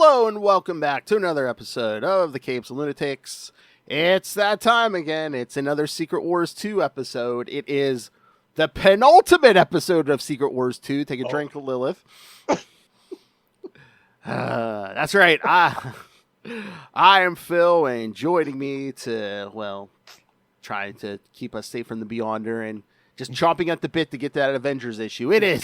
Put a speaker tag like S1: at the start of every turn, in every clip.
S1: Hello and welcome back to another episode of the Capes and Lunatics. It's that time again. It's another Secret Wars 2 episode. It is the penultimate episode of Secret Wars 2. Take a drink, Lilith. That's right. I am Phil, and joining me to, trying to keep us safe from the Beyonder and just chomping at the bit to get that Avengers issue. It is.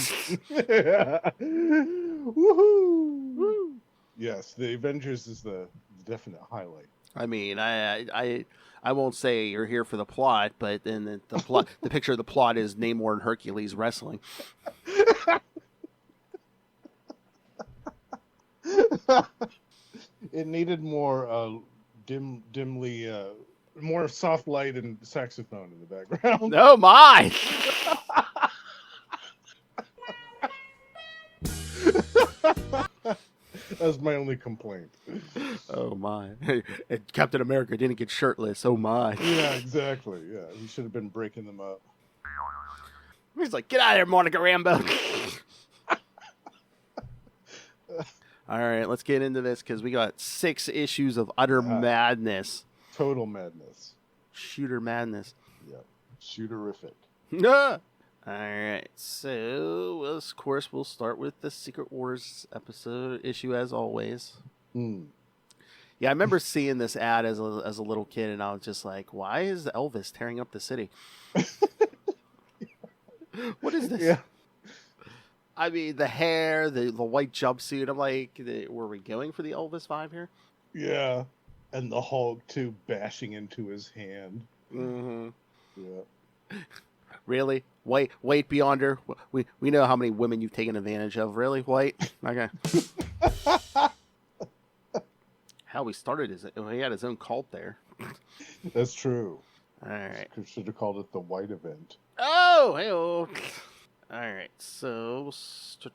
S2: Woohoo! Woo. Yes, the Avengers is the definite highlight.
S1: I mean, I won't say you're here for the plot, but then the plot, the picture of the plot is Namor and Hercules wrestling.
S2: It needed more dimly, more soft light and saxophone in the background.
S1: Oh my!
S2: That's my only complaint.
S1: Oh my! And Captain America didn't get shirtless. Oh my!
S2: Yeah, exactly. Yeah, he should have been breaking them up.
S1: He's like, "Get out of here, Monica Rambeau!" All right, let's get into this because we got 6 issues of utter madness.
S2: Total madness.
S1: Shooter madness.
S2: Yep. Shooterific.
S1: All right, so of course we'll start with the Secret Wars episode issue as always. Yeah, I remember seeing this ad as a little kid, and I was just like, "Why is Elvis tearing up the city? What is this?"
S2: Yeah.
S1: I mean, the hair, the white jumpsuit. I'm like, were we going for the Elvis vibe here?
S2: Yeah, and the Hulk too bashing into his hand.
S1: Mm-hmm.
S2: Yeah.
S1: Really? White Beyonder? We know how many women you've taken advantage of. Really? White? Okay. Hell, he had his own cult there.
S2: That's true.
S1: All right.
S2: Should have called it the White Event.
S1: Oh, hey-oh. All right, so... All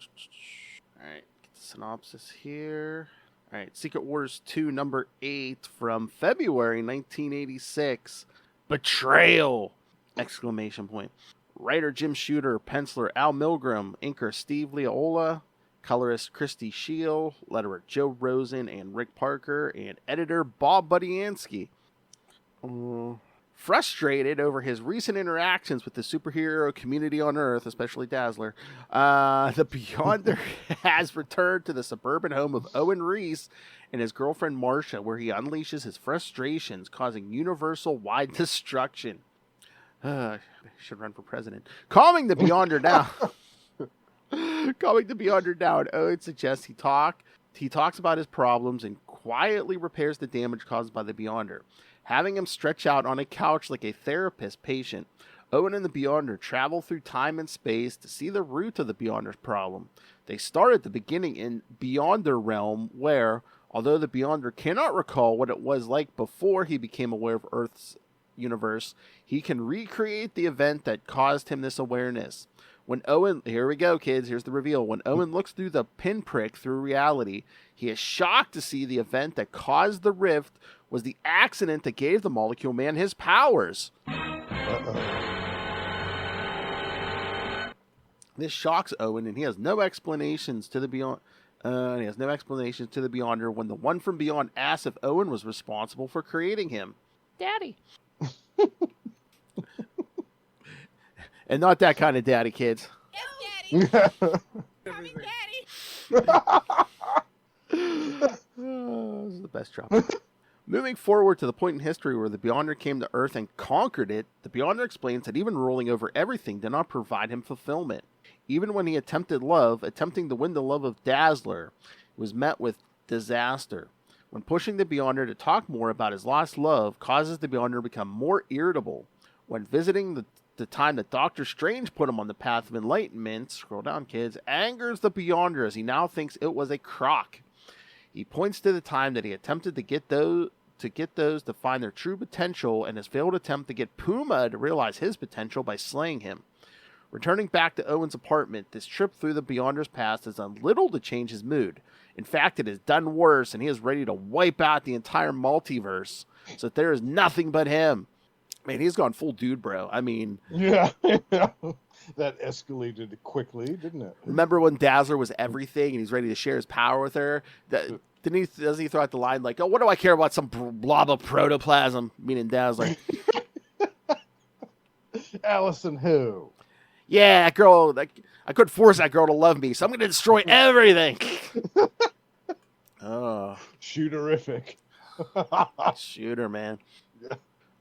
S1: right, get the synopsis here. All right, Secret Wars 2, number 8 from February 1986. Betrayal! Exclamation point. Writer Jim Shooter, penciler Al Milgram, inker Steve Leola, colorist Christy Scheel, letterer Joe Rosen and Rick Parker, and editor Bob Budiansky. Frustrated over his recent interactions with the superhero community on Earth, especially Dazzler, the Beyonder has returned to the suburban home of Owen Reese and his girlfriend Marcia, where he unleashes his frustrations, causing universal-wide destruction. Should run for president. Calming the Beyonder down. Owen suggests he talks about his problems and quietly repairs the damage caused by the Beyonder. Having him stretch out on a couch like a therapist patient, Owen and the Beyonder travel through time and space to see the root of the Beyonder's problem. They start at the beginning in Beyonder Realm, where, although the Beyonder cannot recall what it was like before he became aware of Earth's universe, he can recreate the event that caused him this awareness. Here we go, kids, here's the reveal. When Owen looks through the pinprick through reality, he is shocked to see the event that caused the rift was the accident that gave the Molecule Man his powers. This shocks Owen, and he has no explanations to the Beyonder. When the one from Beyond asks if Owen was responsible for creating him. Daddy. And not that kind of daddy, kids.
S3: Yes, Daddy. Coming, Daddy.
S1: This is the best drop. Moving forward to the point in history where the Beyonder came to Earth and conquered it, the Beyonder explains that even ruling over everything did not provide him fulfillment. Even when he attempting to win the love of Dazzler, was met with disaster. When pushing the Beyonder to talk more about his lost love causes the Beyonder to become more irritable. When visiting the time that Doctor Strange put him on the path of enlightenment, scroll down, kids, angers the Beyonder as he now thinks it was a crock. He points to the time that he attempted to get those to find their true potential and his failed attempt to get Puma to realize his potential by slaying him. Returning back to Owen's apartment, this trip through the Beyonder's past has done little to change his mood. In fact, it has done worse, and he is ready to wipe out the entire multiverse so that there is nothing but him. Man, he's gone full dude, bro. I mean...
S2: Yeah. That escalated quickly, didn't it?
S1: Remember when Dazzler was everything and he's ready to share his power with her? doesn't he throw out the line like, "Oh, what do I care about some blob of protoplasm?" Meaning Dad's like,
S2: Allison who?
S1: "Yeah, that girl. I couldn't force that girl to love me, so I'm going to destroy everything." Oh,
S2: Shooterific.
S1: shooter, man.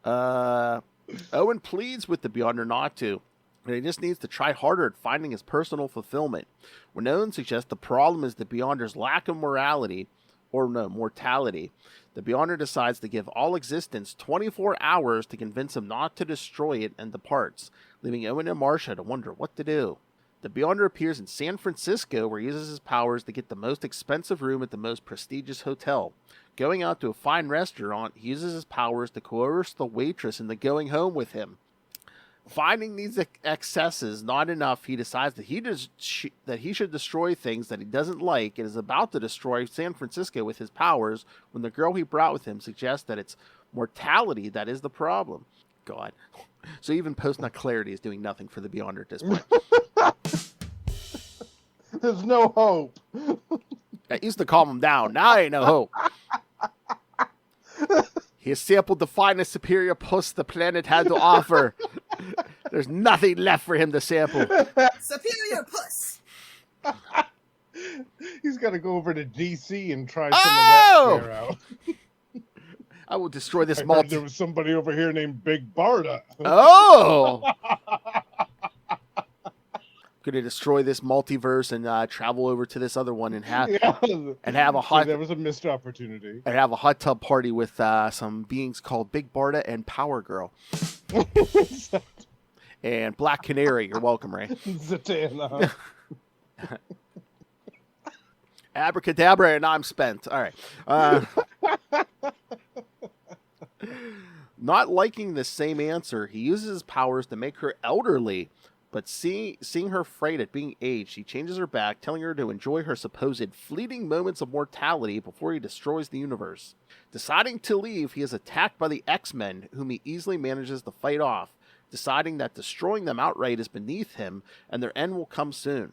S1: Owen pleads with the Beyonder not to, and he just needs to try harder at finding his personal fulfillment. When Owen suggests the problem is the Beyonder's lack of mortality, the Beyonder decides to give all existence 24 hours to convince him not to destroy it and departs, leaving Owen and Marcia to wonder what to do. The Beyonder appears in San Francisco, where he uses his powers to get the most expensive room at the most prestigious hotel. Going out to a fine restaurant, he uses his powers to coerce the waitress into going home with him. Finding these excesses not enough, he decides that he should destroy things that he doesn't like and is about to destroy San Francisco with his powers when the girl he brought with him suggests that it's mortality that is the problem. God. So even post-nut-clarity is doing nothing for the Beyonder at this point.
S2: There's no hope.
S1: I used to calm him down. Now ain't no hope. He has sampled the finest superior puss the planet had to offer. There's nothing left for him to sample.
S3: Superior puss.
S2: He's got to go over to DC and try some of that there out.
S1: I will destroy this
S2: I heard there was somebody over here named Big Barda.
S1: Oh! Going to destroy this multiverse and travel over to this other one and have a hot.
S2: So there was a missed opportunity.
S1: And have a hot tub party with some beings called Big Barda and Power Girl. And Black Canary. You're welcome, Ray.
S2: Zatanna.
S1: Abracadabra, and I'm spent. All right. Not liking the same answer, he uses his powers to make her elderly. But seeing her afraid at being aged, he changes her back, telling her to enjoy her supposed fleeting moments of mortality before he destroys the universe. Deciding to leave, he is attacked by the X-Men, whom he easily manages to fight off, deciding that destroying them outright is beneath him, and their end will come soon.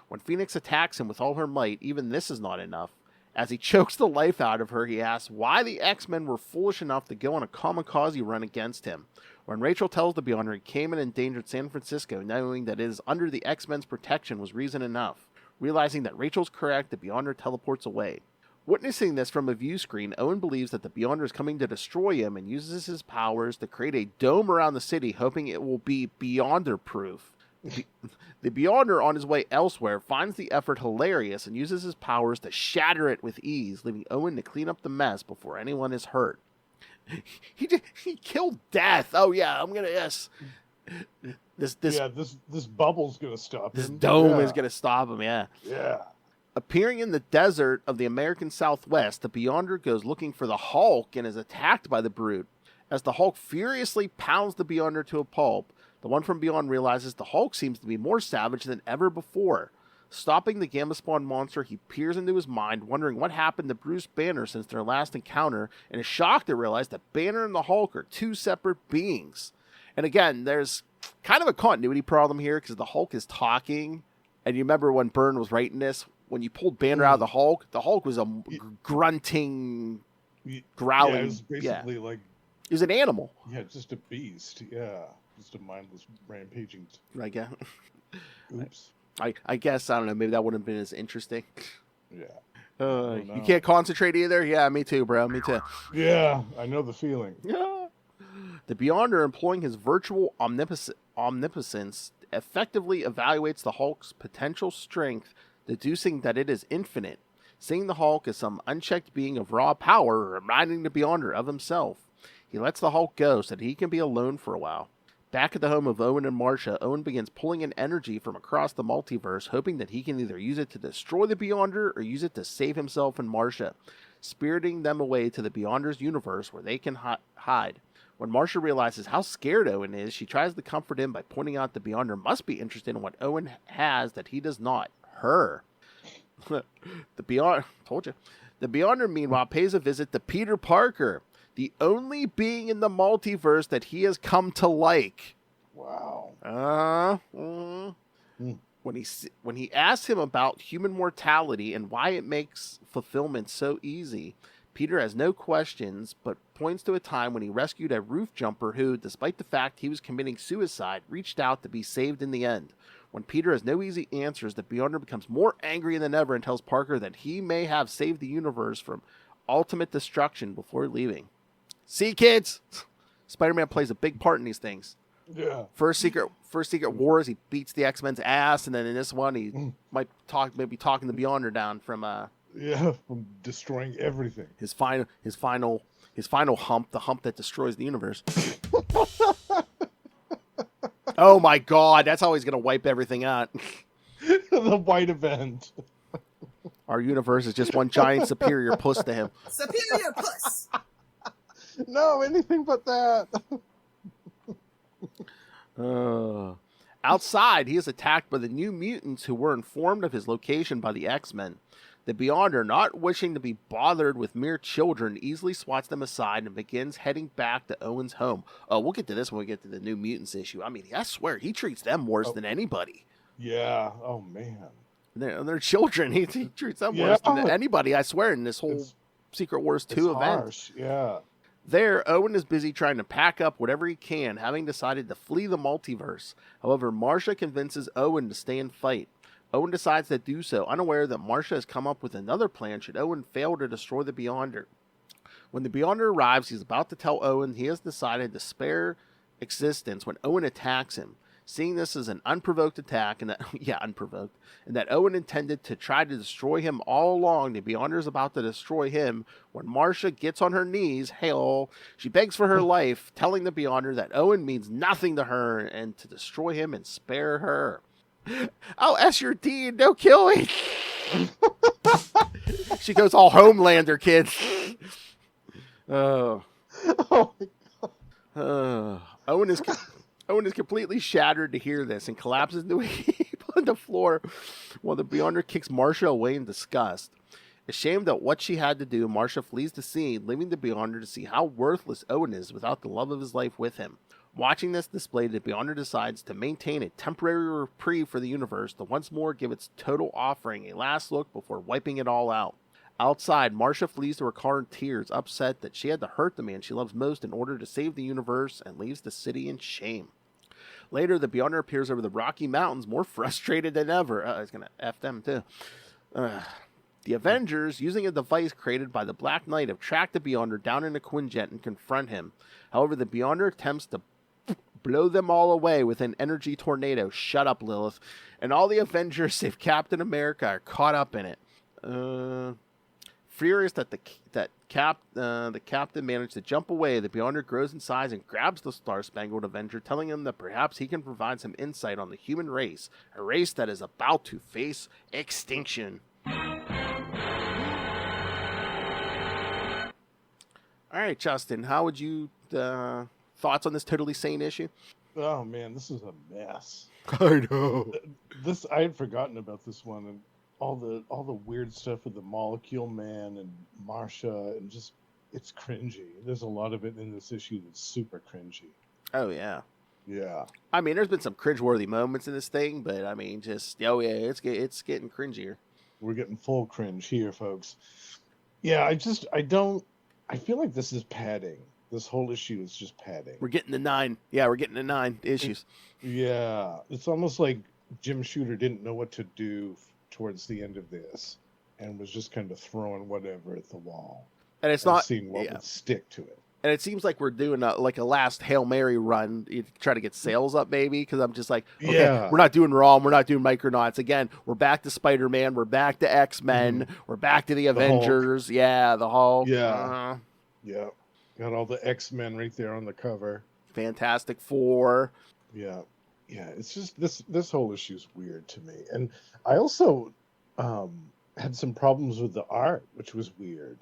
S1: When Phoenix attacks him with all her might, even this is not enough. As he chokes the life out of her, he asks why the X-Men were foolish enough to go on a kamikaze run against him. When Rachel tells the Beyonder he came and endangered San Francisco, knowing that it is under the X-Men's protection was reason enough. Realizing that Rachel's correct, the Beyonder teleports away. Witnessing this from a view screen, Owen believes that the Beyonder is coming to destroy him and uses his powers to create a dome around the city, hoping it will be Beyonder-proof. The Beyonder, on his way elsewhere, finds the effort hilarious and uses his powers to shatter it with ease, leaving Owen to clean up the mess before anyone is hurt. He killed Death. Oh yeah, I'm gonna This
S2: bubble's gonna stop him.
S1: This dome is gonna stop him. Yeah.
S2: Yeah.
S1: Appearing in the desert of the American Southwest, the Beyonder goes looking for the Hulk and is attacked by the Brute. As the Hulk furiously pounds the Beyonder to a pulp, the one from beyond realizes the Hulk seems to be more savage than ever before. Stopping the Gamma Spawn monster, he peers into his mind, wondering what happened to Bruce Banner since their last encounter, and is shocked to realize that Banner and the Hulk are two separate beings. And again, there's kind of a continuity problem here, because the Hulk is talking, and you remember when Byrne was writing this, when you pulled Banner out of the Hulk was a grunting, growling.
S2: Yeah, it was basically like...
S1: He was an animal.
S2: Yeah, just a beast. Yeah, just a mindless rampaging...
S1: I guess.
S2: Oops.
S1: I guess, I don't know, maybe that wouldn't have been as interesting.
S2: Yeah.
S1: You can't concentrate either? Yeah, me too, bro. Me too.
S2: Yeah, I know the feeling.
S1: Yeah. The Beyonder, employing his virtual omnipotence, effectively evaluates the Hulk's potential strength, deducing that it is infinite. Seeing the Hulk as some unchecked being of raw power, reminding the Beyonder of himself. He lets the Hulk go so that he can be alone for a while. Back at the home of Owen and Marcia, Owen begins pulling in energy from across the multiverse, hoping that he can either use it to destroy the Beyonder or use it to save himself and Marcia, spiriting them away to the Beyonder's universe where they can hide. When Marcia realizes how scared Owen is, she tries to comfort him by pointing out the Beyonder must be interested in what Owen has that he does not. Her. The Beyonder, meanwhile, pays a visit to Peter Parker, the only being in the multiverse that he has come to like.
S2: Wow.
S1: when he asks him about human mortality and why it makes fulfillment so easy, Peter has no questions, but points to a time when he rescued a roof jumper who, despite the fact he was committing suicide, reached out to be saved in the end. When Peter has no easy answers, the Beyonder becomes more angry than ever and tells Parker that he may have saved the universe from ultimate destruction before leaving. See, kids? Spider-Man plays a big part in these things.
S2: Yeah.
S1: First Secret Wars, he beats the X-Men's ass, and then in this one, he might be talking the Beyonder down from
S2: from destroying everything.
S1: His final hump, the hump that destroys the universe. Oh my God, that's how he's gonna wipe everything out.
S2: The white event.
S1: Our universe is just one giant superior puss to him.
S3: Superior puss.
S2: No, anything but that.
S1: Outside, he is attacked by the New Mutants who were informed of his location by the X-Men. The Beyonder, not wishing to be bothered with mere children, easily swats them aside and begins heading back to Owen's home. Oh, we'll get to this when we get to the New Mutants issue. I mean, I swear, he treats them worse than anybody.
S2: Yeah. Oh, man.
S1: They're children. He treats them worse than anybody, I swear, in this whole Secret Wars 2 event.
S2: Harsh. Yeah.
S1: There, Owen is busy trying to pack up whatever he can, having decided to flee the multiverse. However, Marcia convinces Owen to stay and fight. Owen decides to do so, unaware that Marcia has come up with another plan should Owen fail to destroy the Beyonder. When the Beyonder arrives, he's about to tell Owen he has decided to spare existence when Owen attacks him. Seeing this as an unprovoked attack, and that Owen intended to try to destroy him all along, the Beyonder is about to destroy him when Marcia gets on her knees. She begs for her life, telling the Beyonder that Owen means nothing to her and to destroy him and spare her. I'll S your D and no killing. She goes all Homelander, kids. Oh my God. Owen is completely shattered to hear this and collapses into a heap on the floor while the Beyonder kicks Marcia away in disgust. Ashamed at what she had to do, Marcia flees the scene, leaving the Beyonder to see how worthless Owen is without the love of his life with him. Watching this display, the Beyonder decides to maintain a temporary reprieve for the universe to once more give its total offering a last look before wiping it all out. Outside, Marcia flees to her car in tears, upset that she had to hurt the man she loves most in order to save the universe, and leaves the city in shame. Later, the Beyonder appears over the Rocky Mountains, more frustrated than ever. He's going to F them, too. The Avengers, using a device created by the Black Knight, have tracked the Beyonder down in a Quinjet and confront him. However, the Beyonder attempts to blow them all away with an energy tornado. Shut up, Lilith. And all the Avengers, save Captain America, are caught up in it. Furious that the captain managed to jump away, the Beyonder grows in size and grabs the Star-Spangled Avenger, telling him that perhaps he can provide some insight on the human race, a race that is about to face extinction. All right, Justin, how would you thoughts on this totally sane issue?
S2: Oh man, this is a mess.
S1: I know.
S2: I had forgotten about this one, and all the weird stuff with the Molecule Man and Marcia, and just it's cringy. There's a lot of it in this issue that's super cringy.
S1: Oh yeah.
S2: Yeah.
S1: I mean, there's been some cringeworthy moments in this thing, but I mean, it's getting cringier.
S2: We're getting full cringe here, folks. Yeah, I feel like this is padding. This whole issue is just padding.
S1: We're getting to 9. Yeah, we're getting to 9 issues.
S2: Yeah. It's almost like Jim Shooter didn't know what to do towards the end of this and was just kind of throwing whatever at the wall.
S1: And it's not
S2: seeing what would stick to it.
S1: And it seems like we're doing a last Hail Mary run. You try to get sales up, maybe, because I'm just like, okay, we're not doing Raw, we're not doing Micronauts. Again, we're back to Spider-Man, we're back to X-Men, we're back to the Avengers.
S2: Hulk.
S1: Yeah, the Hulk.
S2: Yeah. Yeah. Got all the X-Men right there on the cover.
S1: Fantastic Four.
S2: Yeah. Yeah, it's just this whole issue's weird to me. And I also had some problems with the art, which was weird.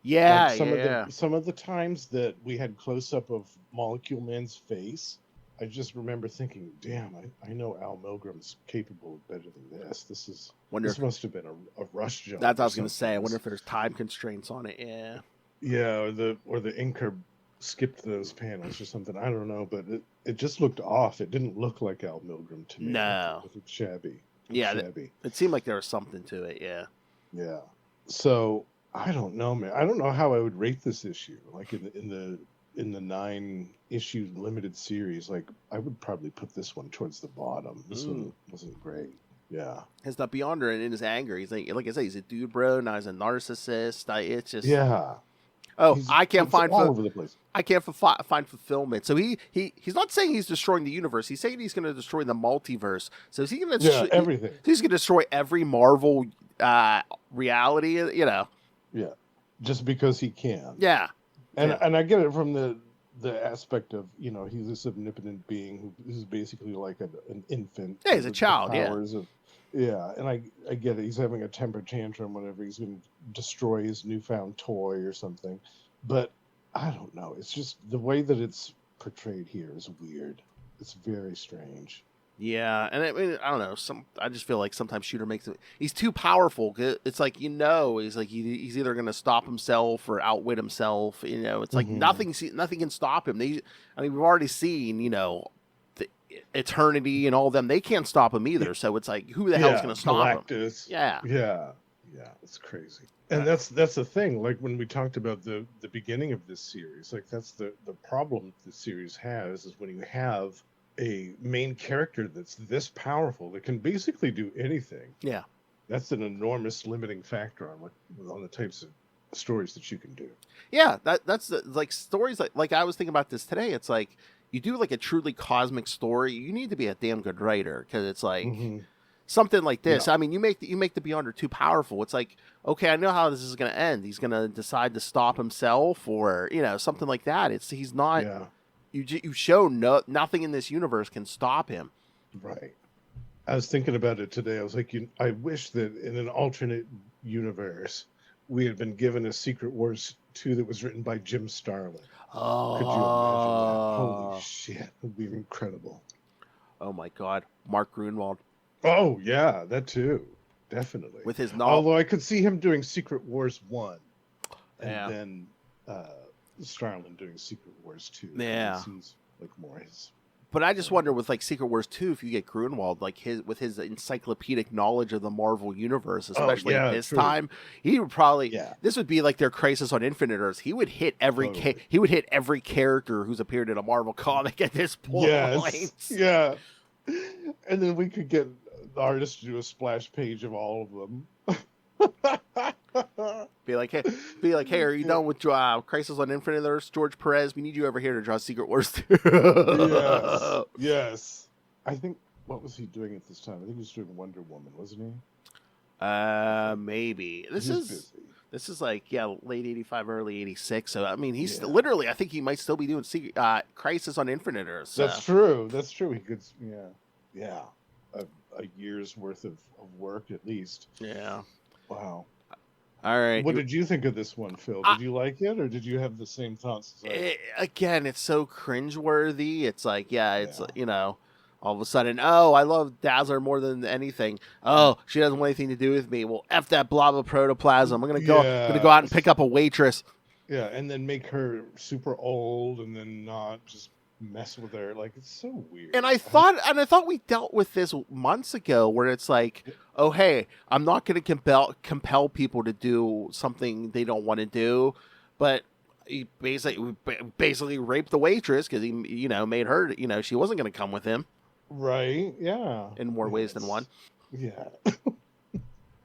S1: Yeah,
S2: like some of the times that we had close-up of Molecule Man's face, I just remember thinking, damn, I know Al Milgram's capable of better than this. This must have been a rush job.
S1: That's what I was going to say. I wonder if there's time constraints on it. Yeah.
S2: Yeah, or the inker skipped those panels or something. I don't know, but it just looked off. It didn't look like Al Milgram to me.
S1: No.
S2: It looked shabby.
S1: Yeah,
S2: shabby.
S1: it seemed like there was something to it. Yeah.
S2: Yeah. So I don't know, man. I don't know how I would rate this issue. Like in the 9-issue limited series, like I would probably put this one towards the bottom. This one wasn't great. Yeah.
S1: His the Beyonder and in his anger, he's like I said, he's a dude, bro. Now he's a narcissist. It's just Oh, I can't find
S2: all over the place.
S1: I can't find fulfillment. So he's not saying he's destroying the universe. He's saying he's going to destroy the multiverse. So is he going to
S2: everything?
S1: He's going to destroy every Marvel reality. You know.
S2: Yeah, just because he can.
S1: Yeah,
S2: and I get it from the aspect of he's this omnipotent being who's basically like an infant.
S1: Yeah, he's a child.
S2: And I get it. He's having a temper tantrum whenever he's going to destroy his newfound toy or something. But I don't know. It's just the way that it's portrayed here is weird. It's very strange.
S1: Yeah, and I mean, I don't know. I just feel like sometimes Shooter makes it. He's too powerful. It's like he's like he's either going to stop himself or outwit himself. It's like nothing can stop him. We've already seen the Eternity and all of them. They can't stop him either. So it's like who the hell's going to stop him?
S2: Yeah, it's crazy. And that's the thing. Like when we talked about the beginning of this series, like that's the problem this series has is when you have a main character that's this powerful that can basically do anything.
S1: Yeah,
S2: that's an enormous limiting factor on the types of stories that you can do.
S1: Yeah, that's like stories like I was thinking about this today. It's like you do like a truly cosmic story. You need to be a damn good writer because it's like something like this. Yeah. I mean, you make the Beyonder too powerful. It's like, okay, I know how this is going to end. He's going to decide to stop himself or something like that. He's not. Yeah. You show nothing in this universe can stop him.
S2: Right. I was thinking about it today. I was like, I wish that in an alternate universe, we had been given a Secret Wars 2 that was written by Jim Starlin.
S1: Oh.
S2: Could you imagine that? Holy shit. It would be incredible.
S1: Oh, my God. Mark Grunwald.
S2: Oh, yeah, that too. Definitely.
S1: With his novel.
S2: Although I could see him doing Secret Wars 1 and then Starlin doing Secret Wars 2.
S1: Yeah.
S2: It seems like more his.
S1: But I just wonder with like Secret Wars 2, if you get Grunwald, like with his encyclopedic knowledge of the Marvel universe, especially at this time, he would probably this would be like their Crisis on Infinite Earths. He would hit every every character who's appeared in a Marvel comic at this point.
S2: Yes. Yeah. And then we could get the artist to do a splash page of all of them.
S1: Be like, hey, are you done with Crisis on Infinite Earths, George Perez? We need you over here to draw Secret Wars 2.
S2: Yes. I think, what was he doing at this time? I think he was doing Wonder Woman, wasn't
S1: he? Maybe. This is like, late 85, early 86. So, I mean, he's literally, I think he might still be doing Crisis on Infinite Earths. So.
S2: That's true. He could, a year's worth of work at least.
S1: Yeah.
S2: Wow.
S1: All right.
S2: What did you think of this one, Phil? Did you like it, or did you have the same thoughts as I?
S1: Again, it's so cringeworthy. It's like, all of a sudden, I love Dazzler more than anything. Oh, she doesn't want anything to do with me. Well, F that blob of protoplasm. I'm gonna go out and pick up a waitress.
S2: Yeah, and then make her super old, and then not just mess with her. Like, it's so weird.
S1: And I thought we dealt with this months ago, where it's like, oh hey, I'm not going to compel people to do something they don't want to do, but he basically raped the waitress because he made her she wasn't going to come with him.
S2: Right? Yeah.
S1: In more ways than one.
S2: Yeah.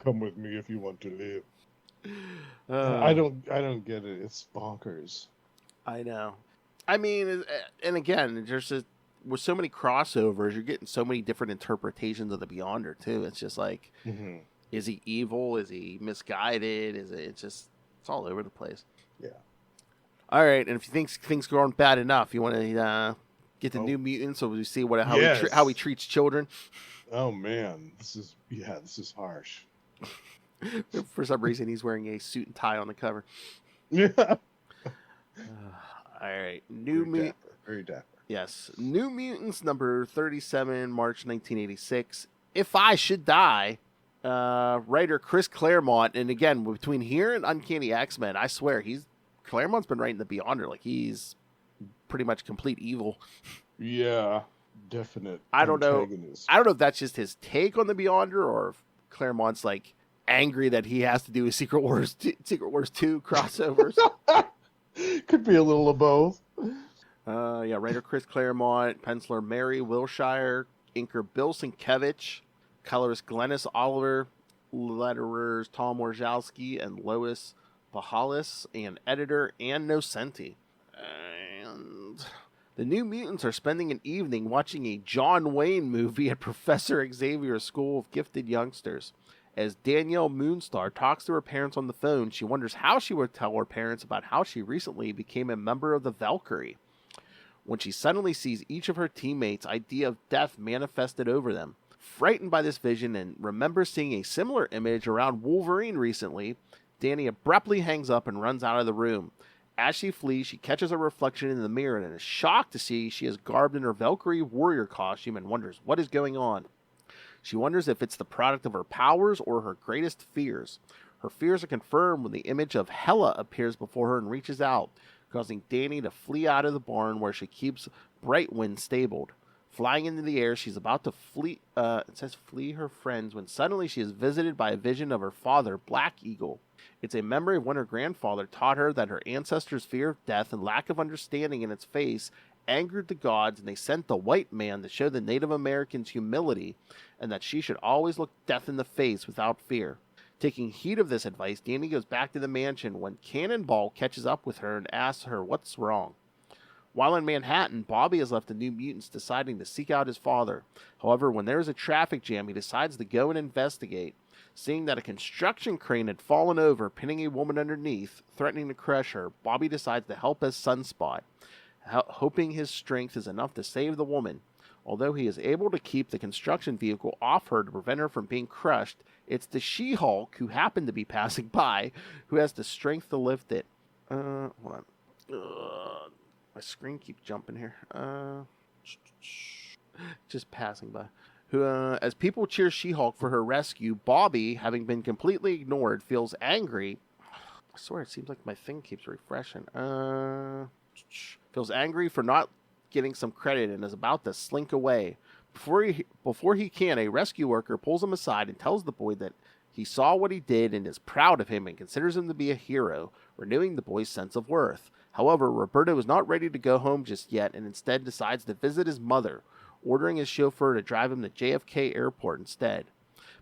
S2: Come with me if you want to live. I don't get it. It's bonkers.
S1: I know. I mean, and again, with so many crossovers, you're getting so many different interpretations of the Beyonder too. It's just like, is he evil? Is he misguided? It's all over the place.
S2: Yeah.
S1: All right, and if you think things go on bad enough, you want to get the New Mutants, so we see how he treats children.
S2: Oh man, this is harsh.
S1: For some reason, he's wearing a suit and tie on the cover.
S2: Yeah.
S1: All right,
S2: very dapper.
S1: Yes, New Mutants number 37, March 1986. If I Should Die, writer Chris Claremont, and again between here and Uncanny X-Men, I swear Claremont's been writing the Beyonder like he's pretty much complete evil.
S2: Yeah, definite
S1: I don't know.
S2: antagonist.
S1: I don't know if that's just his take on the Beyonder, or if Claremont's like angry that he has to do a Secret Wars 2 crossovers.
S2: Could be a little of both.
S1: Writer Chris Claremont, penciler Mary Wilshire, inker Bill Sienkiewicz, colorist Glennis Oliver, letterers Tom Orzalski and Lois Bahalis, and editor Ann Nocenti. And the New Mutants are spending an evening watching a John Wayne movie at Professor Xavier's School of Gifted Youngsters. As Danielle Moonstar talks to her parents on the phone, she wonders how she would tell her parents about how she recently became a member of the Valkyrie, when she suddenly sees each of her teammates' idea of death manifested over them. Frightened by this vision and remembers seeing a similar image around Wolverine recently, Danny abruptly hangs up and runs out of the room. As she flees, she catches a reflection in the mirror and is shocked to see she is garbed in her Valkyrie warrior costume and wonders what is going on. She wonders if it's the product of her powers or her greatest fears. Her fears are confirmed when the image of Hela appears before her and reaches out, causing Danny to flee out of the barn where she keeps Brightwind stabled. Flying into the air, she's about to flee her friends when suddenly she is visited by a vision of her father, Black Eagle. It's a memory of when her grandfather taught her that her ancestors' fear of death and lack of understanding in its face angered the gods, and they sent the white man to show the Native Americans humility and that she should always look death in the face without fear. Taking heed of this advice, Danny goes back to the mansion when Cannonball catches up with her and asks her what's wrong. While in Manhattan, Bobby has left the New Mutants deciding to seek out his father. However, when there is a traffic jam, he decides to go and investigate. Seeing that a construction crane had fallen over, pinning a woman underneath, threatening to crush her, Bobby decides to help as Sunspot, hoping his strength is enough to save the woman. Although he is able to keep the construction vehicle off her to prevent her from being crushed, it's the She-Hulk, who happened to be passing by, who has the strength to lift it. Hold on. My screen keeps jumping here. Just passing by. As people cheer She-Hulk for her rescue, Bobby, having been completely ignored, feels angry. I swear, it seems like my thing keeps refreshing. Feels angry for not getting some credit and is about to slink away. Before he can, a rescue worker pulls him aside and tells the boy that he saw what he did and is proud of him and considers him to be a hero, renewing the boy's sense of worth. However, Roberto is not ready to go home just yet and instead decides to visit his mother, ordering his chauffeur to drive him to JFK Airport instead.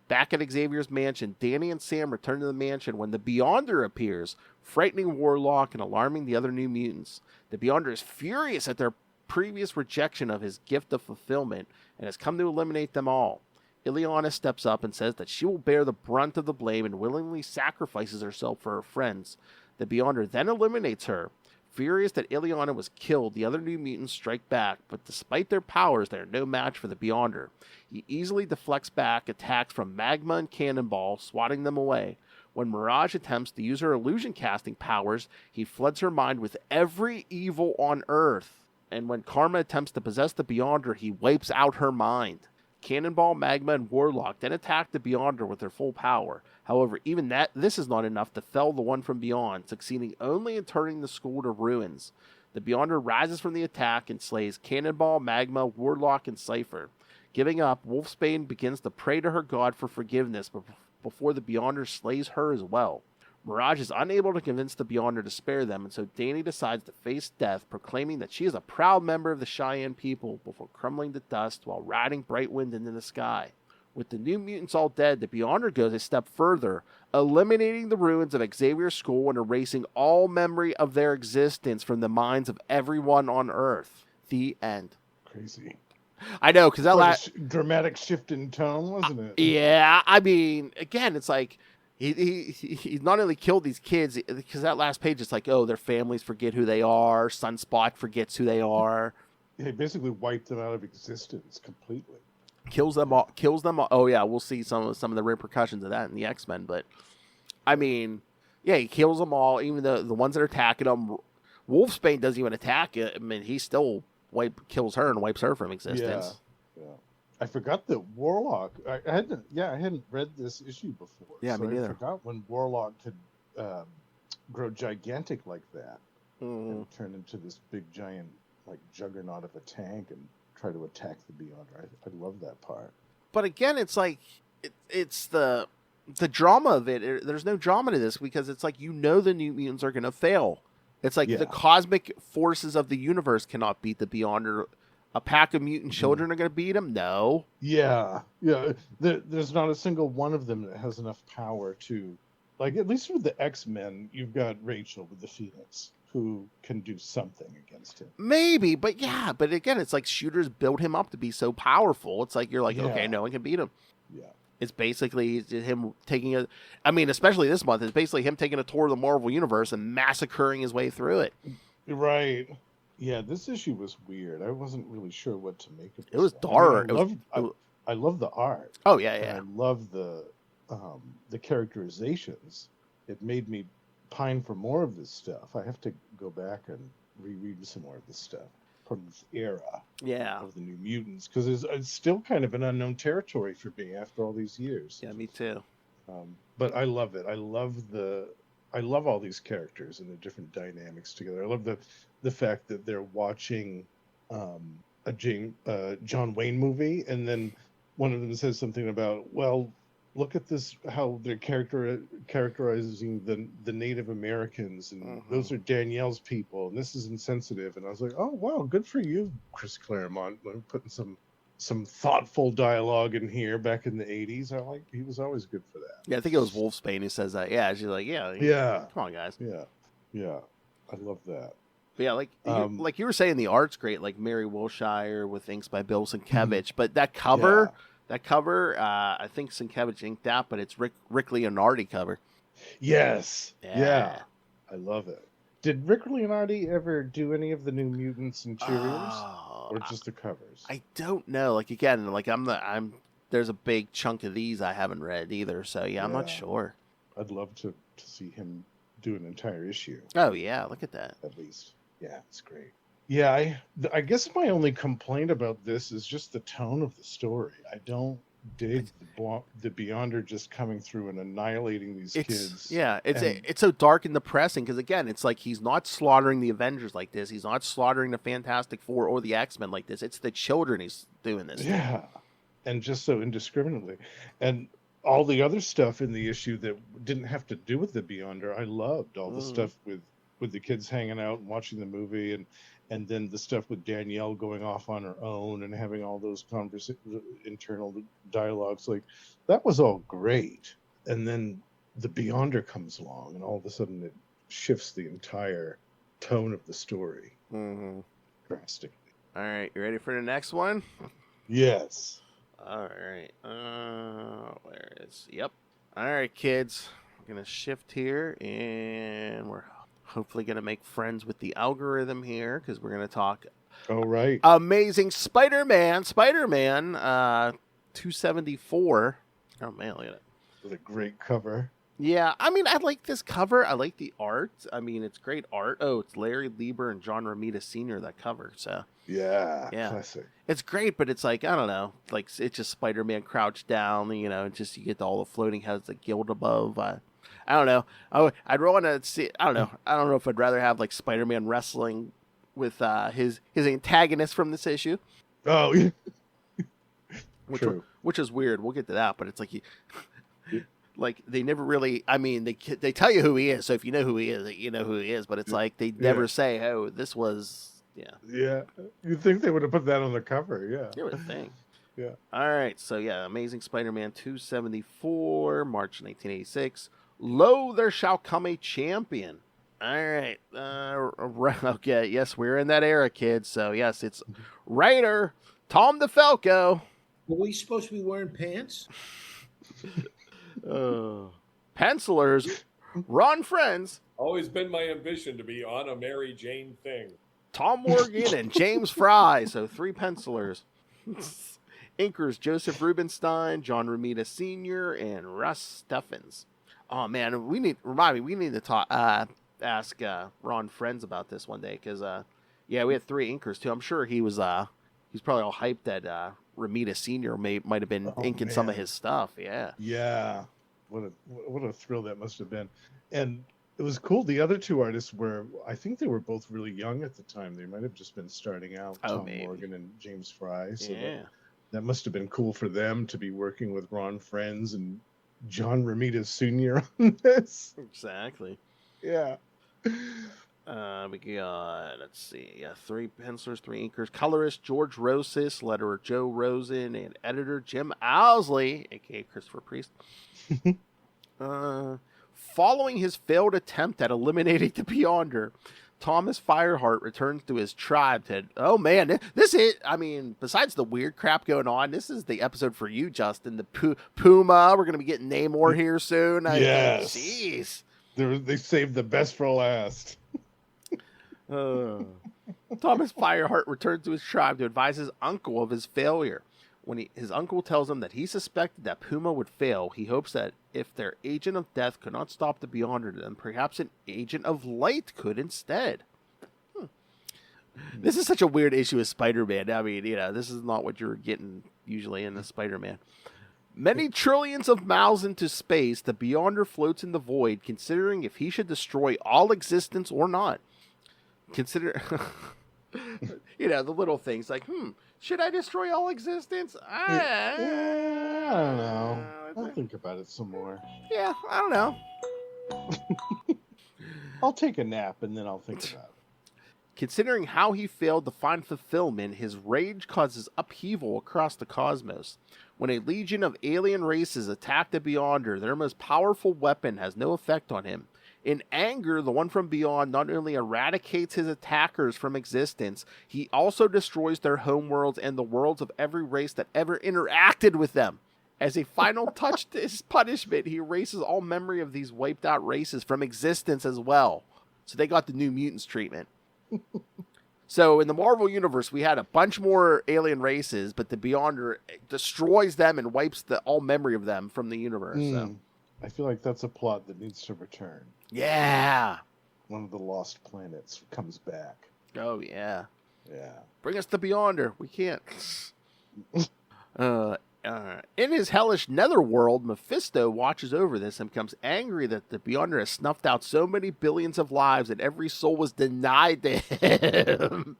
S1: Back at Xavier's mansion, Danny and Sam return to the mansion when the Beyonder appears, frightening Warlock and alarming the other New Mutants. The Beyonder is furious at their previous rejection of his gift of fulfillment and has come to eliminate them all. Ileana steps up and says that she will bear the brunt of the blame and willingly sacrifices herself for her friends. The Beyonder then eliminates her. Furious that Ileana was killed, the other New Mutants strike back, but despite their powers, they are no match for the Beyonder. He easily deflects back attacks from Magma and Cannonball, swatting them away. When Mirage attempts to use her illusion-casting powers, he floods her mind with every evil on Earth. And when Karma attempts to possess the Beyonder, he wipes out her mind. Cannonball, Magma, and Warlock then attack the Beyonder with their full power. However, even this is not enough to fell the one from beyond, succeeding only in turning the school to ruins. The Beyonder rises from the attack and slays Cannonball, Magma, Warlock, and Cypher. Giving up, Wolfsbane begins to pray to her god for forgiveness before the Beyonder slays her as well. Mirage is unable to convince the Beyonder to spare them, and so Danny decides to face death, proclaiming that she is a proud member of the Cheyenne people before crumbling to dust while riding Brightwind into the sky. With the New Mutants all dead, the Beyonder goes a step further, eliminating the ruins of Xavier's school and erasing all memory of their existence from the minds of everyone on Earth. The end.
S2: Crazy.
S1: I know, because that
S2: dramatic shift in tone, wasn't it?
S1: Yeah, I mean, again, it's like he not only killed these kids, because that last page is like, oh, their families forget who they are, Sunspot forgets who they are.
S2: He basically wiped them out of existence completely.
S1: Kills them all. Oh yeah, we'll see some of the repercussions of that in the X-Men. But I mean, yeah, he kills them all. Even the ones that are attacking him. Wolfsbane doesn't even attack it. I mean, he still kills her and wipes her from existence.
S2: Yeah. I forgot that Warlock. I hadn't read this issue before.
S1: Yeah, me neither.
S2: I forgot when Warlock could grow gigantic like that and turn into this big giant like juggernaut of a tank and try to attack the Beyonder. I love that part.
S1: But again, it's like it's the drama of it. There's no drama to this because it's like the New Mutants are going to fail. It's like the cosmic forces of the universe cannot beat the Beyonder. A pack of mutant children are going to beat him? No.
S2: Yeah. There's not a single one of them that has enough power to, like, at least with the X-Men, you've got Rachel with the Phoenix, who can do something against him.
S1: Maybe, but again, it's like shooters build him up to be so powerful. It's like, you're like, okay, no one can beat him.
S2: Yeah.
S1: It's basically him taking especially this month, it's basically him taking a tour of the Marvel Universe and massacring his way through it.
S2: Right. Yeah, this issue was weird. I wasn't really sure what to make of it.
S1: It was dark.
S2: I love the art.
S1: Oh, yeah.
S2: I love the characterizations. It made me pine for more of this stuff. I have to go back and reread some more of this stuff from this era of the New Mutants, because it's still kind of an unknown territory for me after all these years.
S1: Yeah, me too.
S2: But I love it. I love all these characters and the different dynamics together. I love the fact that they're watching a John Wayne movie, and then one of them says something about, well, look at this, how they're characterizing the Native Americans, and those are Danielle's people, and this is insensitive. And I was like, oh wow, good for you, Chris Claremont, putting some thoughtful dialogue in here back in the 80s. He was always good for that.
S1: Yeah, I think it was Wolfsbane who says that. Yeah, she's like,
S2: yeah.
S1: Come on, guys.
S2: Yeah. I love that.
S1: But yeah, like you were saying, the art's great, like Mary Wilshire with inks by Bill Sienkiewicz. But that cover, I think Sienkiewicz inked that, but it's Rick Leonardi cover.
S2: Yes. Yeah. I love it. Did Rick Leonardi ever do any of the New Mutants and Cheerios, or just the covers?
S1: I don't know. Like, again, like there's a big chunk of these I haven't read either. So I'm not sure.
S2: I'd love to see him do an entire issue.
S1: Oh yeah, look at that.
S2: At least, yeah, it's great. Yeah, I guess my only complaint about this is just the tone of the story. I don't dig the Beyonder just coming through and annihilating these kids.
S1: Yeah, it's so dark and depressing because, again, it's like he's not slaughtering the Avengers like this. He's not slaughtering the Fantastic Four or the X-Men like this. It's the children he's doing this.
S2: Yeah, and just so indiscriminately. And all the other stuff in the issue that didn't have to do with the Beyonder, I loved. All the stuff with the kids hanging out and watching the movie, and then the stuff with Danielle going off on her own and having all those internal dialogues. Like, that was all great. And then the Beyonder comes along, and all of a sudden it shifts the entire tone of the story drastically.
S1: All right, you ready for the next one?
S2: Yes.
S1: All right. Yep. All right, kids. We're going to shift here, and we're hopefully going to make friends with the algorithm here, because we're going to talk Amazing Spider-Man 274. Oh, man, look at it.
S2: With a great cover.
S1: Yeah, I mean, I like this cover. I like the art. I mean, it's great art. Oh, it's Larry Lieber and John Romita Sr., that cover. So yeah,
S2: classic.
S1: It's great, but it's like, I don't know, like, it's just Spider-Man crouched down, just you get all the floating heads, the guild above. I don't know. I'd want to see. I don't know. I don't know if I'd rather have like Spider-Man wrestling with his antagonist from this issue.
S2: Oh, yeah.
S1: Which is weird. We'll get to that, but it's like like they never really. I mean, they tell you who he is, so if you know who he is, you know who he is. But it's like they never say, "Oh, this was." Yeah.
S2: Yeah. You'd think they would have put that on the cover. Yeah.
S1: You would think.
S2: Yeah.
S1: All right. So yeah, Amazing Spider-Man 274, March 1986. Lo, there shall come a champion. All right. Okay. Yes, we're in that era, kids. So yes, it's writer Tom DeFalco.
S4: Were we supposed to be wearing pants?
S1: Pencilers, Ron Friends.
S5: Always been my ambition to be on a Mary Jane thing.
S1: Tom Morgan and James Fry. So 3 pencilers. Inkers Joseph Rubinstein, John Romita Sr., and Russ Steffens. Oh man, we need to ask Ron Friends about this one day, because we had 3 inkers too. I'm sure he's probably all hyped that Romita Sr. might have been inking some of his stuff. Yeah.
S2: Yeah. What a thrill that must have been. And It was cool. The other two artists were, I think they were both really young at the time. They might have just been starting out, Tom Morgan and James Fry. So that must have been cool for them to be working with Ron Frenz and John Romita Sr. on this.
S1: Exactly.
S2: Yeah.
S1: We got, let's see, 3 pencilers, 3 inkers, colorist George Rosis, letterer Joe Rosen, and editor Jim Owsley, aka Christopher Priest. Following his failed attempt at eliminating the Beyonder, Thomas Fireheart returns to his tribe to, oh man, this is, I mean, besides the weird crap going on, this is the episode for you, Justin. The Puma, we're going to be getting Namor here soon.
S2: Yes.
S1: Jeez.
S2: They saved the best for last.
S1: Thomas Fireheart returns to his tribe to advise his uncle of his failure. When his uncle tells him that he suspected that Puma would fail, he hopes that if their agent of death could not stop the Beyonder, then perhaps an agent of light could instead. This is such a weird issue with Spider-Man. I mean, this is not what you're getting usually in the Spider-Man. Many trillions of miles into space, the Beyonder floats in the void, considering if he should destroy all existence or not. Consider, the little things like, should I destroy all existence?
S2: I don't know. I'll think about it some more.
S1: Yeah, I don't know.
S2: I'll take a nap and then I'll think about it.
S1: Considering how he failed to find fulfillment, his rage causes upheaval across the cosmos. When a legion of alien races attack the Beyonder, their most powerful weapon has no effect on him. In anger, the one from beyond not only eradicates his attackers from existence, he also destroys their homeworlds and the worlds of every race that ever interacted with them. As a final touch to his punishment, he erases all memory of these wiped out races from existence as well. So they got the New Mutants treatment. So in the Marvel Universe, we had a bunch more alien races, but the Beyonder destroys them and wipes all memory of them from the universe. So.
S2: I feel like that's a plot that needs to return.
S1: Yeah.
S2: One of the lost planets comes back.
S1: Oh, yeah.
S2: Yeah.
S1: Bring us the Beyonder. We can't. In his hellish netherworld, Mephisto watches over this and becomes angry that the Beyonder has snuffed out so many billions of lives and every soul was denied to him.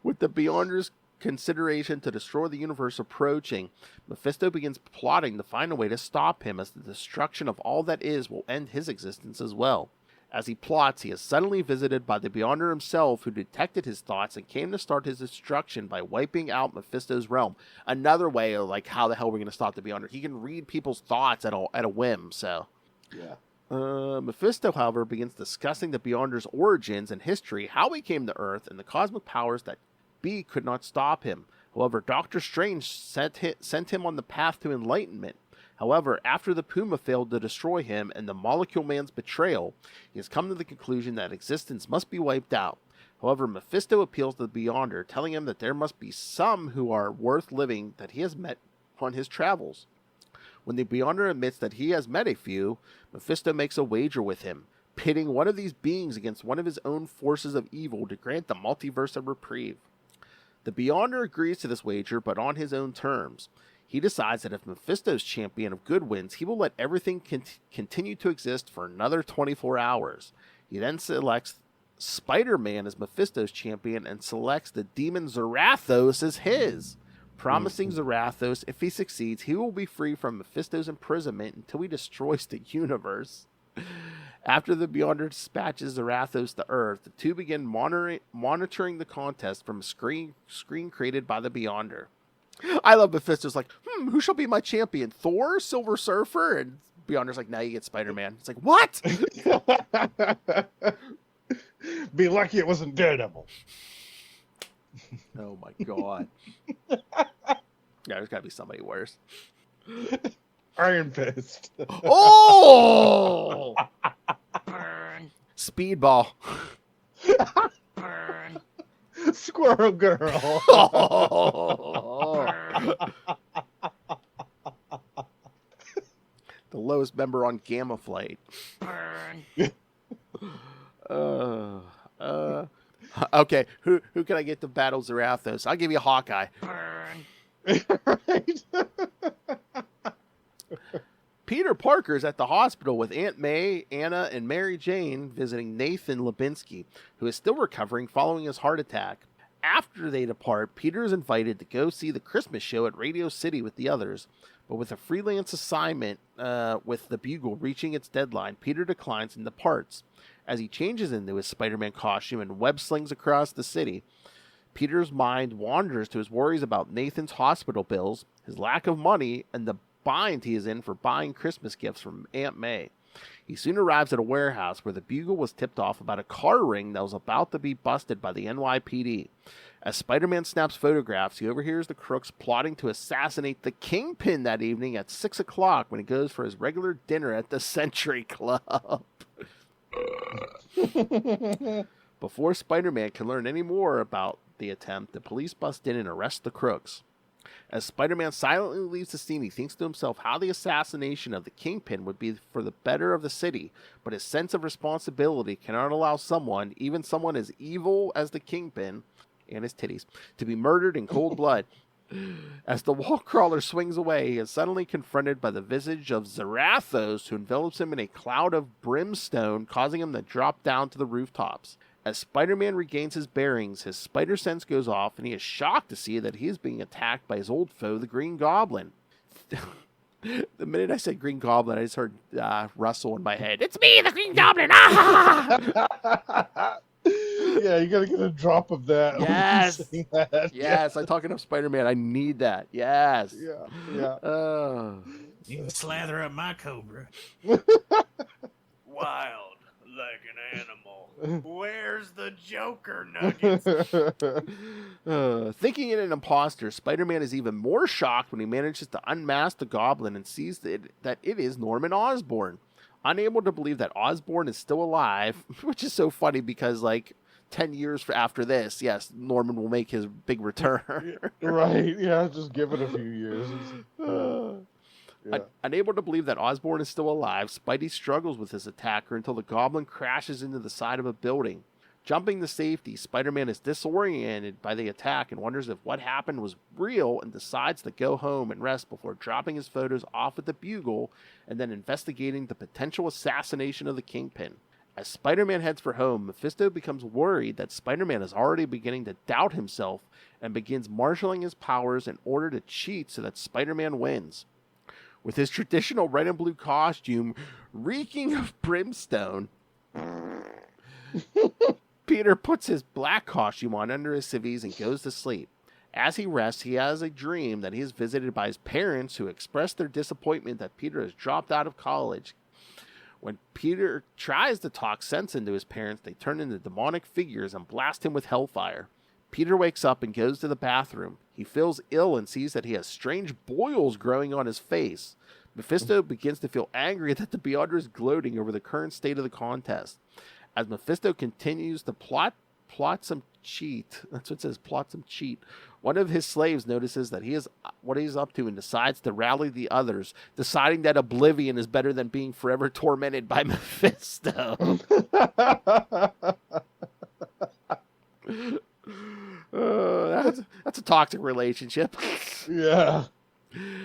S1: With the Beyonder's consideration to destroy the universe approaching, Mephisto begins plotting to find a way to stop him, as the destruction of all that is will end his existence as well. As he plots, he is suddenly visited by the Beyonder himself, who detected his thoughts and came to start his destruction by wiping out Mephisto's realm. Another way of how the hell we're going to stop the Beyonder. He can read people's thoughts at a whim, so.
S2: Yeah.
S1: Mephisto, however, begins discussing the Beyonder's origins and history, how he came to Earth, and the cosmic powers that be could not stop him. However, Doctor Strange sent him on the path to enlightenment. However, after the Puma failed to destroy him and the Molecule Man's betrayal, he has come to the conclusion that existence must be wiped out. However, Mephisto appeals to the Beyonder, telling him that there must be some who are worth living that he has met on his travels. When the Beyonder admits that he has met a few, Mephisto makes a wager with him, pitting one of these beings against one of his own forces of evil to grant the multiverse a reprieve. The Beyonder agrees to this wager, but on his own terms. He decides that if Mephisto's champion of good wins, he will let everything continue to exist for another 24 hours. He then selects Spider-Man as Mephisto's champion and selects the demon Zarathos as his, promising Zarathos, if he succeeds, he will be free from Mephisto's imprisonment until he destroys the universe. After the Beyonder dispatches Zarathos to Earth, the two begin monitoring the contest from a screen created by the Beyonder. I love Mephisto's like, who shall be my champion? Thor? Silver Surfer? And Beyonder's like, now you get Spider-Man. It's like, what?
S2: Be lucky it wasn't Daredevil.
S1: Oh my god. Yeah, there's got to be somebody worse.
S2: Iron Fist.
S1: Oh! Burn. Speedball.
S3: Burn.
S2: Squirrel Girl.
S1: Oh. The lowest member on Gamma Flight.
S3: Burn.
S1: Okay, who can I get to battle Zarathos? I'll give you Hawkeye.
S3: Burn.
S2: Right?
S1: Peter Parker's at the hospital with Aunt May, Anna, and Mary Jane visiting Nathan Lubinsky, who is still recovering following his heart attack. After they depart, Peter is invited to go see the Christmas show at Radio City with the others, but with a freelance assignment with the Bugle reaching its deadline, Peter declines and departs. As he changes into his Spider-Man costume and web slings across the city, Peter's mind wanders to his worries about Nathan's hospital bills, his lack of money, and the bind he is in for buying Christmas gifts from Aunt May. He soon arrives at a warehouse where the Bugle was tipped off about a car ring that was about to be busted by the NYPD. As Spider-Man snaps photographs, he overhears the crooks plotting to assassinate the Kingpin that evening at 6 o'clock when he goes for his regular dinner at the Century Club. Before Spider-Man can learn any more about the attempt, the police bust in and arrest the crooks. As Spider-Man silently leaves the scene, he thinks to himself how the assassination of the Kingpin would be for the better of the city, but his sense of responsibility cannot allow someone, even someone as evil as the Kingpin, and his titties, to be murdered in cold blood. As the wall crawler swings away, he is suddenly confronted by the visage of Zarathos, who envelops him in a cloud of brimstone, causing him to drop down to the rooftops. As Spider-Man regains his bearings, his spider sense goes off, and he is shocked to see that he is being attacked by his old foe, the Green Goblin. The minute I said Green Goblin, I just heard Russell in my head. It's me, the Green Goblin! Ah!
S2: Yeah, you gotta get a drop of that.
S1: Yes.
S2: That.
S1: Yes, I'm talking of Spider-Man. I need that. Yes.
S2: Yeah.
S6: You can slather up my Cobra. Wild like an animal. Where's the Joker, Nuggets?
S1: Thinking it an imposter, Spider-Man is even more shocked when he manages to unmask the Goblin and sees that it is Norman Osborn. Unable to believe that Osborn is still alive, which is so funny because, 10 years after this, yes, Norman will make his big return.
S2: Right, yeah, just give it a few years. Yeah.
S1: Unable to believe that Osborn is still alive, Spidey struggles with his attacker until the Goblin crashes into the side of a building. Jumping to safety, Spider-Man is disoriented by the attack and wonders if what happened was real and decides to go home and rest before dropping his photos off at the Bugle and then investigating the potential assassination of the Kingpin. As Spider-Man heads for home, Mephisto becomes worried that Spider-Man is already beginning to doubt himself and begins marshaling his powers in order to cheat so that Spider-Man wins. With his traditional red and blue costume reeking of brimstone, Peter puts his black costume on under his civvies and goes to sleep. As he rests, he has a dream that he is visited by his parents who express their disappointment that Peter has dropped out of college. When Peter tries to talk sense into his parents, they turn into demonic figures and blast him with hellfire. Peter wakes up and goes to the bathroom. He feels ill and sees that he has strange boils growing on his face. Mephisto begins to feel angry that the Beyonder is gloating over the current state of the contest. As Mephisto continues to plot some cheat, that's what it says, plot some cheat, one of his slaves notices that what he's up to and decides to rally the others, deciding that oblivion is better than being forever tormented by Mephisto. That's a toxic relationship.
S2: Yeah.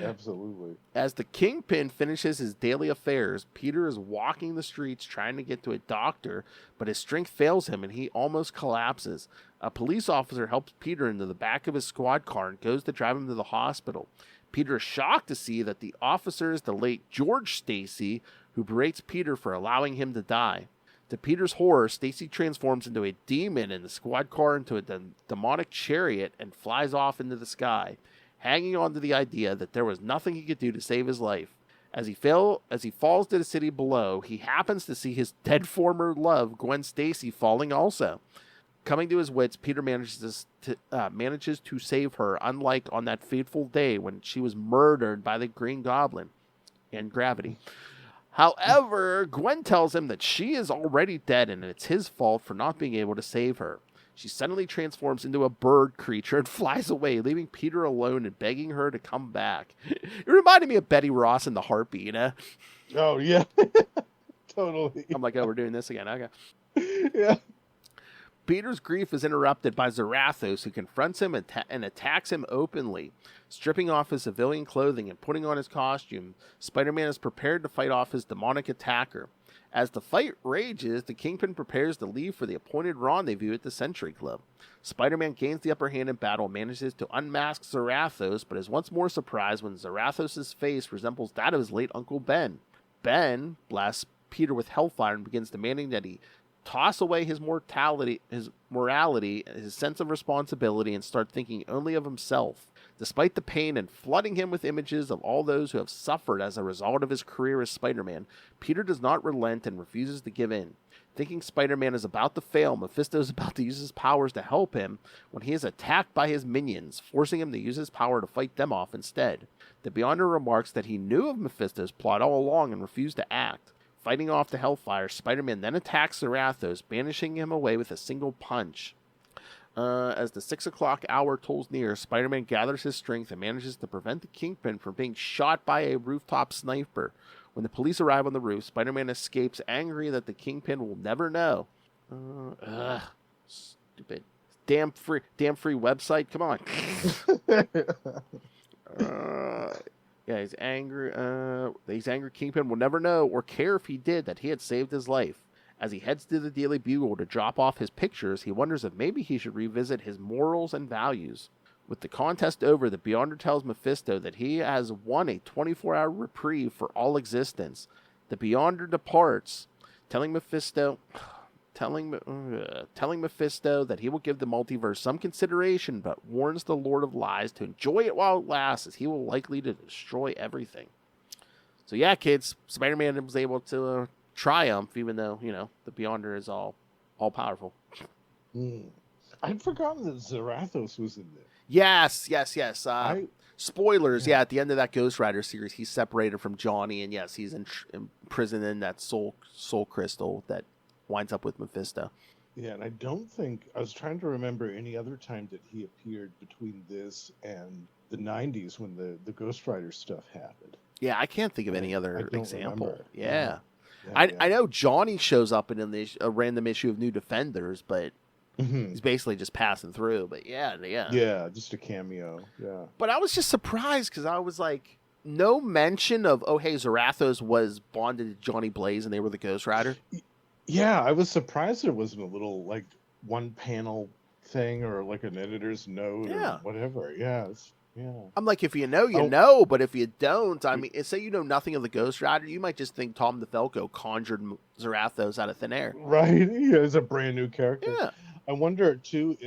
S2: Absolutely.
S1: As the Kingpin finishes his daily affairs, Peter is walking the streets trying to get to a doctor, but his strength fails him and he almost collapses. A police officer helps Peter into the back of his squad car and goes to drive him to the hospital. Peter is shocked to see that the officer is the late George Stacy, who berates Peter for allowing him to die. To Peter's horror, Stacy transforms into a demon in the squad car into a demonic chariot and flies off into the sky, hanging on to the idea that there was nothing he could do to save his life. As he falls to the city below, he happens to see his dead former love, Gwen Stacy, falling also. Coming to his wits, Peter manages to save her, unlike on that fateful day when she was murdered by the Green Goblin and Gravity. However, Gwen tells him that she is already dead and it's his fault for not being able to save her. She suddenly transforms into a bird creature and flies away, leaving Peter alone and begging her to come back. It reminded me of Betty Ross in The Heartbeat, you know?
S2: Oh, yeah. Totally.
S1: I'm like, oh, we're doing this again. Okay.
S2: Yeah.
S1: Peter's grief is interrupted by Zarathos, who confronts him and attacks him openly. Stripping off his civilian clothing and putting on his costume, Spider-Man is prepared to fight off his demonic attacker. As the fight rages, the Kingpin prepares to leave for the appointed rendezvous at the Century Club. Spider-Man gains the upper hand in battle and manages to unmask Zarathos, but is once more surprised when Zarathos' face resembles that of his late Uncle Ben. Ben blasts Peter with hellfire and begins demanding that he toss away his morality, his sense of responsibility, and start thinking only of himself. Despite the pain and flooding him with images of all those who have suffered as a result of his career as Spider-Man, Peter does not relent and refuses to give in. Thinking Spider-Man is about to fail, Mephisto is about to use his powers to help him when he is attacked by his minions, forcing him to use his power to fight them off instead. The Beyonder remarks that he knew of Mephisto's plot all along and refused to act. Fighting off the Hellfire, Spider-Man then attacks Zarathos, banishing him away with a single punch. As the 6 o'clock hour tolls near, Spider-Man gathers his strength and manages to prevent the Kingpin from being shot by a rooftop sniper. When the police arrive on the roof, Spider-Man escapes, angry that the Kingpin will never know. Stupid. Damn free website, come on. Yeah, he's angry. Kingpin will never know or care if he did that he had saved his life. As he heads to the Daily Bugle to drop off his pictures, he wonders if maybe he should revisit his morals and values. With the contest over, the Beyonder tells Mephisto that he has won a 24-hour reprieve for all existence. The Beyonder departs, telling Mephisto that he will give the multiverse some consideration, but warns the Lord of Lies to enjoy it while it lasts, as he will likely to destroy everything. So yeah, kids, Spider-Man was able to triumph, even though, the Beyonder is all powerful.
S2: I'd forgotten that Zarathos was in there.
S1: Yes. Spoilers, at the end of that Ghost Rider series, he's separated from Johnny, and yes, he's imprisoned in that soul crystal that winds up with Mephisto.
S2: Yeah, and I don't think, I was trying to remember any other time that he appeared between this and the 90s when the Ghost Rider stuff happened.
S1: Yeah, I can't think of any other example.
S2: Remember.
S1: Yeah.
S2: Yeah,
S1: I know Johnny shows up in a random issue of New Defenders, but he's basically just passing through. But yeah.
S2: Yeah, just a cameo. Yeah.
S1: But I was just surprised because I was like, no mention of, Zarathos was bonded to Johnny Blaze and they were the Ghost Rider.
S2: Yeah, I was surprised there wasn't a little like one panel thing or like an editor's note or whatever. Yeah.
S1: I'm like, if you know, you know, but if you don't, I mean, say you know nothing of the Ghost Rider, you might just think Tom DeFalco conjured Zarathos out of thin air.
S2: Right. Yeah, he's a brand new character.
S1: Yeah.
S2: I wonder, too,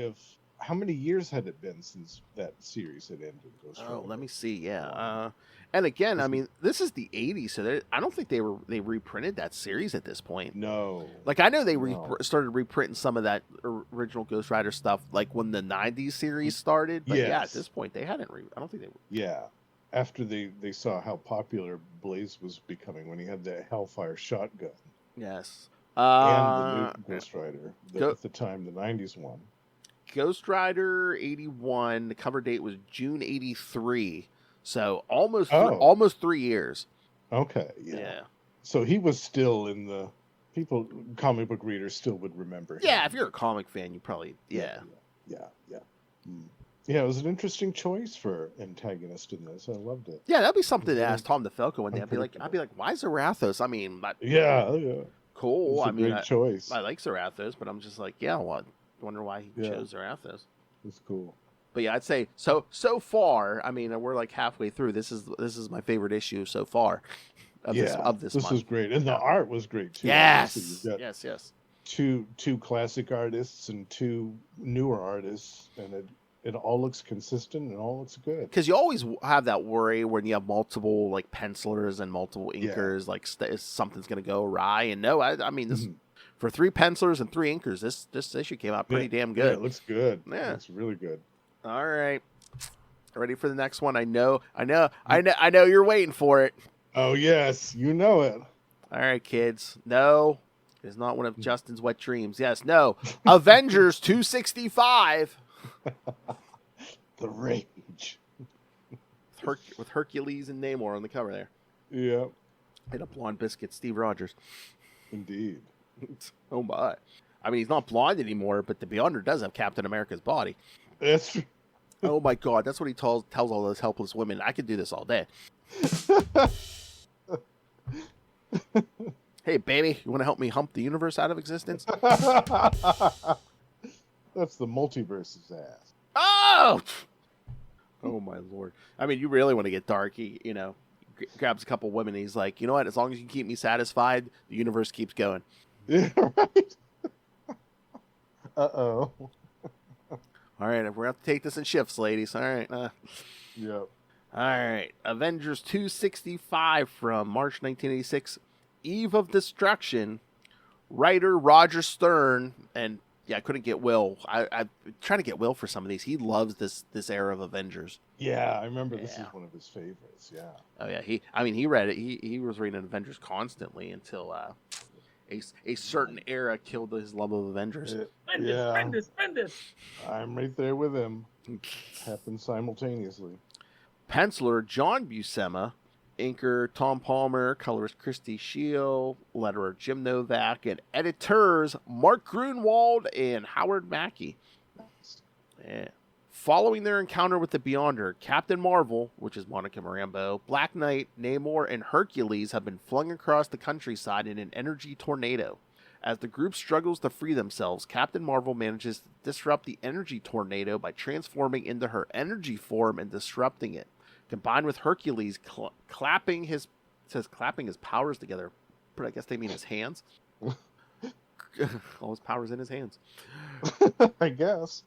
S2: how many years had it been since that series had ended?
S1: Let me see. Yeah. And again, I mean, this is the 80s, so I don't think they reprinted that series at this point.
S2: No.
S1: Like, I know they started reprinting some of that original Ghost Rider stuff, like when the 90s series started. But yeah, at this point, they hadn't. I don't think they were.
S2: Yeah. After they saw how popular Blaze was becoming when he had that Hellfire shotgun.
S1: Yes.
S2: And the new Ghost Rider. At the time, the 90s one.
S1: Ghost Rider 81, the cover date was June 83. So almost 3 years.
S2: Okay, yeah. So he was still in the comic book readers still would remember him.
S1: Yeah, if you're a comic fan, you probably
S2: Yeah, it was an interesting choice for antagonist in this. I loved it.
S1: Yeah, that'd be something to ask Tom DeFalco one day. I'd be like, why Zarathos? I mean, cool.
S2: It's a great choice.
S1: I like Zarathos, but I'm just like, I wonder why he chose Zarathos.
S2: It's cool.
S1: But yeah, I'd say so far. I mean, we're like halfway through. This is my favorite issue so far of this month.
S2: This was great, and the art was great too.
S1: Yes, yes.
S2: Two classic artists and two newer artists, and it all looks consistent and all looks good.
S1: Because you always have that worry when you have multiple like pencilers and multiple inkers, like something's going to go awry. And no, I mean this. For 3 pencilers and 3 inkers, this issue came out pretty damn good.
S2: Yeah, it looks good.
S1: Yeah,
S2: it looks really good.
S1: All right, ready for the next one? I know you're waiting for it.
S2: Oh yes, you know it.
S1: All right, kids. No, it's not one of Justin's wet dreams. Yes, no. Avengers 265.
S2: The Rage.
S1: With Hercules and Namor on the cover there.
S2: Yeah.
S1: And a blonde biscuit, Steve Rogers.
S2: Indeed.
S1: Oh my. I mean, he's not blind anymore, but the Beyonder does have Captain America's body.
S2: That's
S1: Oh my God, that's what he tells all those helpless women. I could do this all day. Hey, baby, you want to help me hump the universe out of existence?
S2: That's the multiverse's ass.
S1: Oh! Oh my Lord. I mean, you really want to get dark. He, grabs a couple women and he's like, you know what? As long as you keep me satisfied, the universe keeps going.
S2: Yeah, right? Uh-oh.
S1: All right, we're going to have to take this in shifts, ladies. All right.
S2: Yep.
S1: All right. Avengers 265 from March 1986. Eve of Destruction. Writer Roger Stern. And, yeah, I couldn't get Will. I'm trying to get Will for some of these. He loves this era of Avengers.
S2: Yeah, I remember this is one of his favorites, yeah.
S1: Oh, yeah. He read it. He was reading Avengers constantly until a certain era killed his love of Avengers.
S5: Spend it.
S2: I'm right there with him. Happened simultaneously.
S1: Penciler John Buscema, inker Tom Palmer, colorist Christy Shield, letterer Jim Novak, and editors Mark Grunwald and Howard Mackey. Yeah. Following their encounter with the Beyonder, Captain Marvel, which is Monica Rambeau, Black Knight, Namor, and Hercules have been flung across the countryside in an energy tornado. As the group struggles to free themselves, Captain Marvel manages to disrupt the energy tornado by transforming into her energy form and disrupting it. Combined with Hercules clapping his powers together, but I guess they mean his hands. All his powers in his hands.
S2: I guess.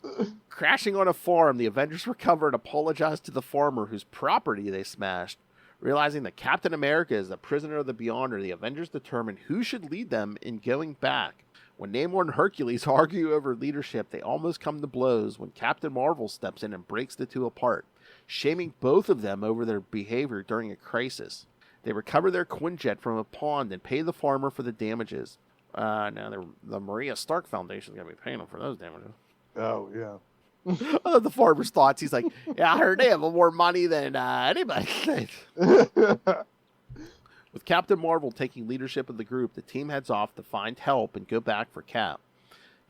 S1: Crashing on a farm, the Avengers recover and apologize to the farmer whose property they smashed. Realizing that Captain America is the prisoner of the Beyonder, the Avengers determine who should lead them in going back. When Namor and Hercules argue over leadership, they almost come to blows when Captain Marvel steps in and breaks the two apart, shaming both of them over their behavior during a crisis. They recover their Quinjet from a pond and pay the farmer for the damages. Now the Maria Stark Foundation is going to be paying them for those damages.
S2: Oh, yeah.
S1: The farmer's thoughts. He's like, yeah, I heard they have more money than anybody. With Captain Marvel taking leadership of the group, the team heads off to find help and go back for Cap.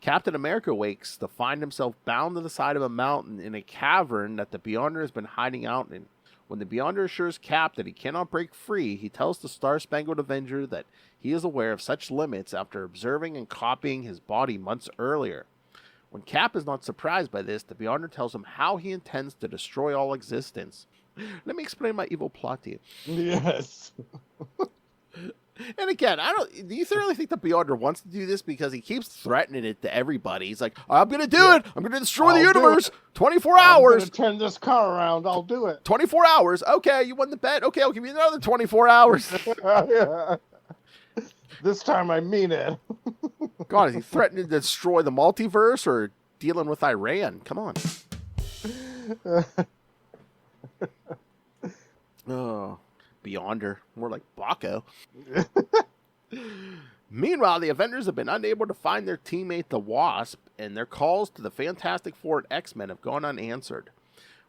S1: Captain America wakes to find himself bound to the side of a mountain in a cavern that the Beyonder has been hiding out in. When the Beyonder assures Cap that he cannot break free, he tells the Star-Spangled Avenger that he is aware of such limits after observing and copying his body months earlier. When Cap is not surprised by this, the Beyonder tells him how he intends to destroy all existence. Let me explain my evil plot to you.
S2: Yes.
S1: And again, do you really think the Beyonder wants to do this because he keeps threatening it to everybody? He's like, I'm going to do it. I'm going to destroy the universe. 24 hours.
S2: I'm going to turn this car around. I'll do it.
S1: 24 hours. Okay, you won the bet. Okay, I'll give you another 24 hours.
S2: Yeah. This time I mean it.
S1: God, is he threatening to destroy the multiverse or dealing with Iran? Come on. Oh, Beyonder. More like Baco. Meanwhile, the Avengers have been unable to find their teammate, the Wasp, and their calls to the Fantastic Four and X-Men have gone unanswered.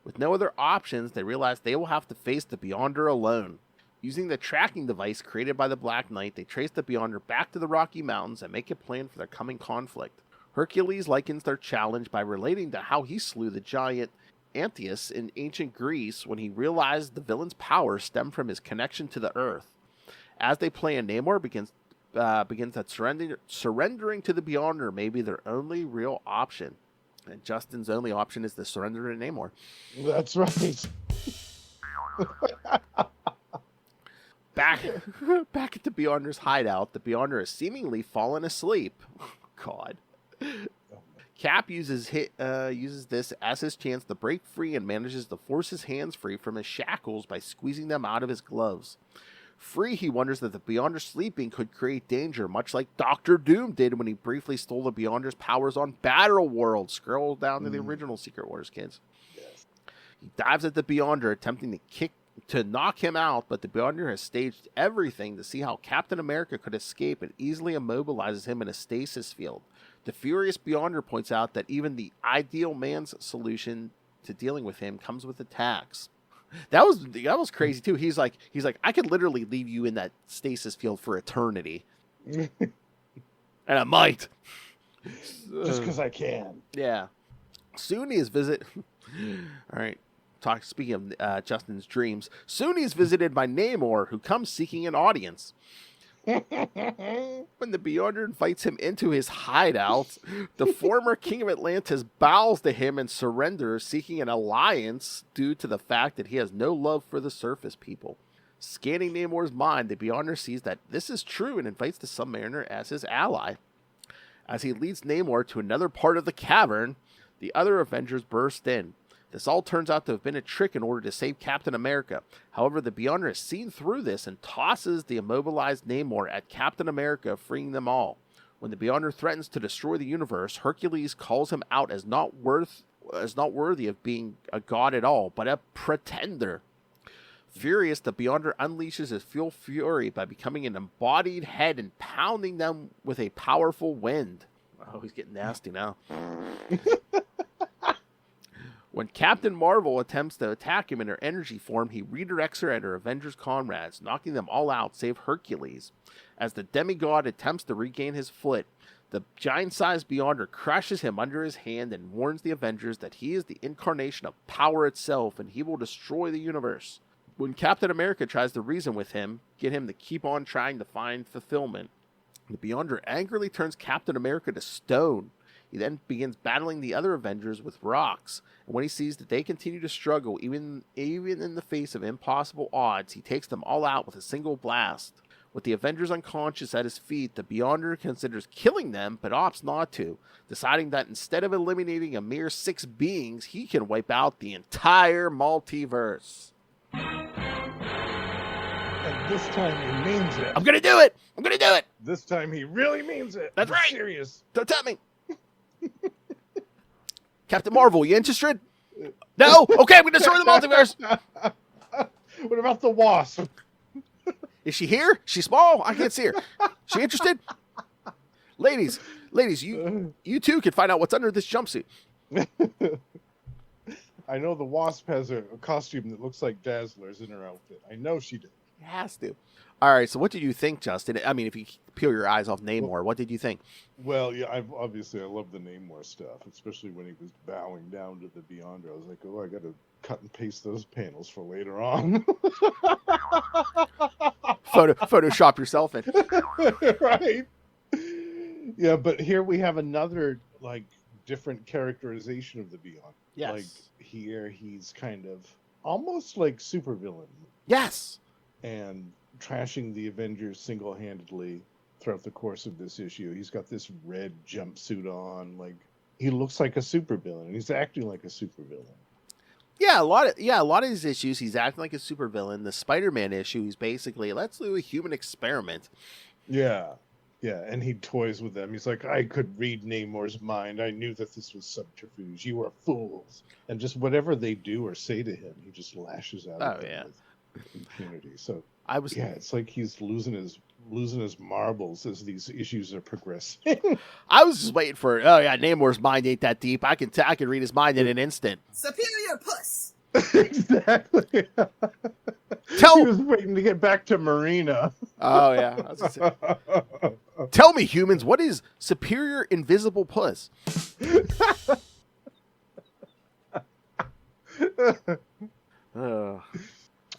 S1: With no other options, they realize they will have to face the Beyonder alone. Using the tracking device created by the Black Knight, they trace the Beyonder back to the Rocky Mountains and make a plan for their coming conflict. Hercules likens their challenge by relating to how he slew the giant Antaeus in ancient Greece when he realized the villain's power stemmed from his connection to the earth. As they plan, Namor begins that surrendering to the Beyonder may be their only real option. And Justin's only option is to surrender to Namor.
S2: That's right.
S1: Back at the Beyonder's hideout, the Beyonder has seemingly fallen asleep. God. Cap uses this as his chance to break free and manages to force his hands free from his shackles by squeezing them out of his gloves. Free, he wonders that the Beyonder sleeping could create danger, much like Dr. Doom did when he briefly stole the Beyonder's powers on Battleworld. Scroll down to the original Secret Wars, kids.
S2: Yes.
S1: He dives at the Beyonder, attempting to knock him out, but the Beyonder has staged everything to see how Captain America could escape and easily immobilizes him in a stasis field. The furious Beyonder points out that even the ideal man's solution to dealing with him comes with attacks. That was crazy too. He's like, I could literally leave you in that stasis field for eternity. And I might.
S2: Just because I can.
S1: Yeah. Soon he is visit. All right. Speaking of Justin's dreams, soon he's visited by Namor, who comes seeking an audience. When the Beyonder invites him into his hideout, the former king of Atlantis bows to him and surrenders, seeking an alliance due to the fact that he has no love for the surface people. Scanning Namor's mind, the Beyonder sees that this is true and invites the Submariner as his ally. As he leads Namor to another part of the cavern, the other Avengers burst in. This all turns out to have been a trick in order to save Captain America. However, the Beyonder has seen through this and tosses the immobilized Namor at Captain America, freeing them all. When the Beyonder threatens to destroy the universe, Hercules calls him out as not worthy of being a god at all, but a pretender. Furious, the Beyonder unleashes his full fury by becoming an embodied head and pounding them with a powerful wind. Oh, he's getting nasty now. When Captain Marvel attempts to attack him in her energy form, he redirects her at her Avengers comrades, knocking them all out save Hercules. As the demigod attempts to regain his foot, the giant-sized Beyonder crushes him under his hand and warns the Avengers that he is the incarnation of power itself and he will destroy the universe. When Captain America tries to reason with him, get him to keep on trying to find fulfillment, the Beyonder angrily turns Captain America to stone. He then begins battling the other Avengers with rocks, and when he sees that they continue to struggle, even in the face of impossible odds, he takes them all out with a single blast. With the Avengers unconscious at his feet, the Beyonder considers killing them, but opts not to, deciding that instead of eliminating a mere 6 beings, he can wipe out the entire multiverse.
S2: And this time he means it.
S1: I'm gonna do it! I'm gonna do it!
S2: This time he really means it.
S1: That's right!
S2: Serious.
S1: Don't tell me! Captain Marvel, you interested? No? Okay, I'm going to destroy the multiverse.
S2: What about the Wasp?
S1: Is she here? She's small? I can't see her. She interested? Ladies, you too can find out what's under this jumpsuit.
S2: I know the Wasp has a costume that looks like Dazzler's in her outfit. I know she did.
S1: It has to. All right, so what did you think, Justin? I mean, if you peel your eyes off Namor, what did you think?
S2: Well, yeah, I love the Namor stuff, especially when he was bowing down to the Beyonder. I was like, oh, I got to cut and paste those panels for later on.
S1: Photoshop yourself in.
S2: Right. Yeah, but here we have another, like, different characterization of the Beyonder.
S1: Yes.
S2: Like, here he's kind of almost like supervillain.
S1: Yes.
S2: And trashing the Avengers single-handedly throughout the course of this issue. He's got this red jumpsuit on, like he looks like a supervillain. He's acting like a supervillain. Yeah, a lot of these issues he's acting like a supervillain. The Spider-Man issue, he's basically, let's do a human experiment. Yeah. Yeah, and he toys with them. He's like, I could read Namor's mind. I knew that this was subterfuge. You are fools. And just whatever they do or say to him, he just lashes out at them with impunity. So it's like he's losing his marbles as these issues are progressing. I was just waiting for Namor's mind ain't that deep. I can read his mind in an instant.
S3: Superior puss.
S2: Exactly. He was waiting to get back to Marina.
S1: Oh yeah. I was gonna say. Tell me, humans, what is superior invisible puss?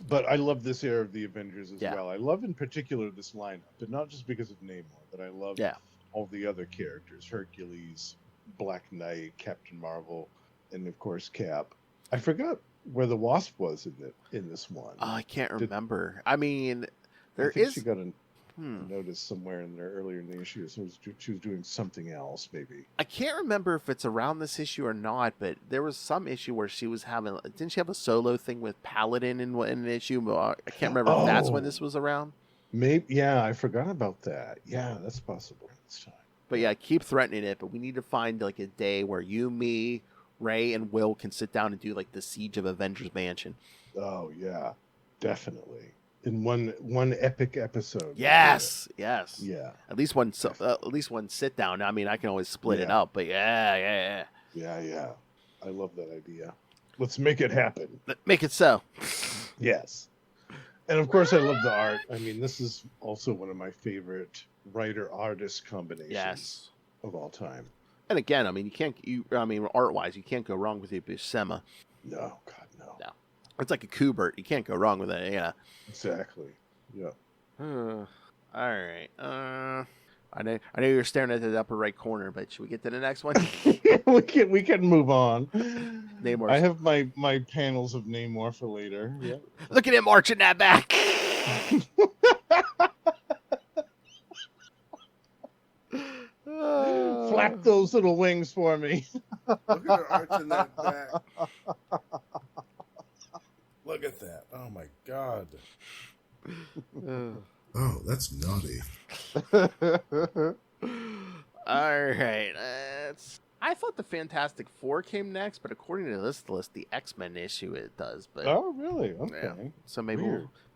S1: But I love this era of the Avengers as well. I love in particular this lineup, but not just because of Namor, but I love all the other characters. Hercules, Black Knight, Captain Marvel, and of course Cap. I forgot where the Wasp was in this one. Oh, I can't remember. I mean, she got a notice somewhere in there earlier in the issue. So she was doing something else, maybe. I can't remember if it's around this issue or not, but there was some issue where she was having. Didn't she have a solo thing with Paladin in an issue? I can't remember if that's when this was around. Maybe, yeah, I forgot about that. Yeah, that's possible this time. But yeah, I keep threatening it. But we need to find like a day where you, me, Ray, and Will can sit down and do like the Siege of Avengers Mansion. Oh yeah, definitely. In one epic episode. Yes. Yeah. At least one sit down. I mean, I can always split it up, but yeah. I love that idea. Let's make it happen. Make it so. Yes. And of course, I love the art. I mean, this is also one of my favorite writer-artist combinations. Yes.
S2: of all time.
S1: And again, I mean, art-wise, you can't go wrong with the Buscema.
S2: No, God, no.
S1: No. It's like a Kubert. You can't go wrong with it, yeah.
S2: Exactly. Yeah.
S1: All right. I know you're staring at the upper right corner, but should we get to the next one?
S2: we can move on.
S1: Namor.
S2: I have my panels of Namor for later. Yeah.
S1: Look at him arching that back.
S2: Flap those little wings for me.
S7: Look at her arching that back. Look at that. Oh my God.
S8: Oh, that's naughty.
S1: All right. I thought the Fantastic Four came next, but according to this list, the X-Men issue it does. But
S2: oh, really? Okay.
S1: Yeah. So maybe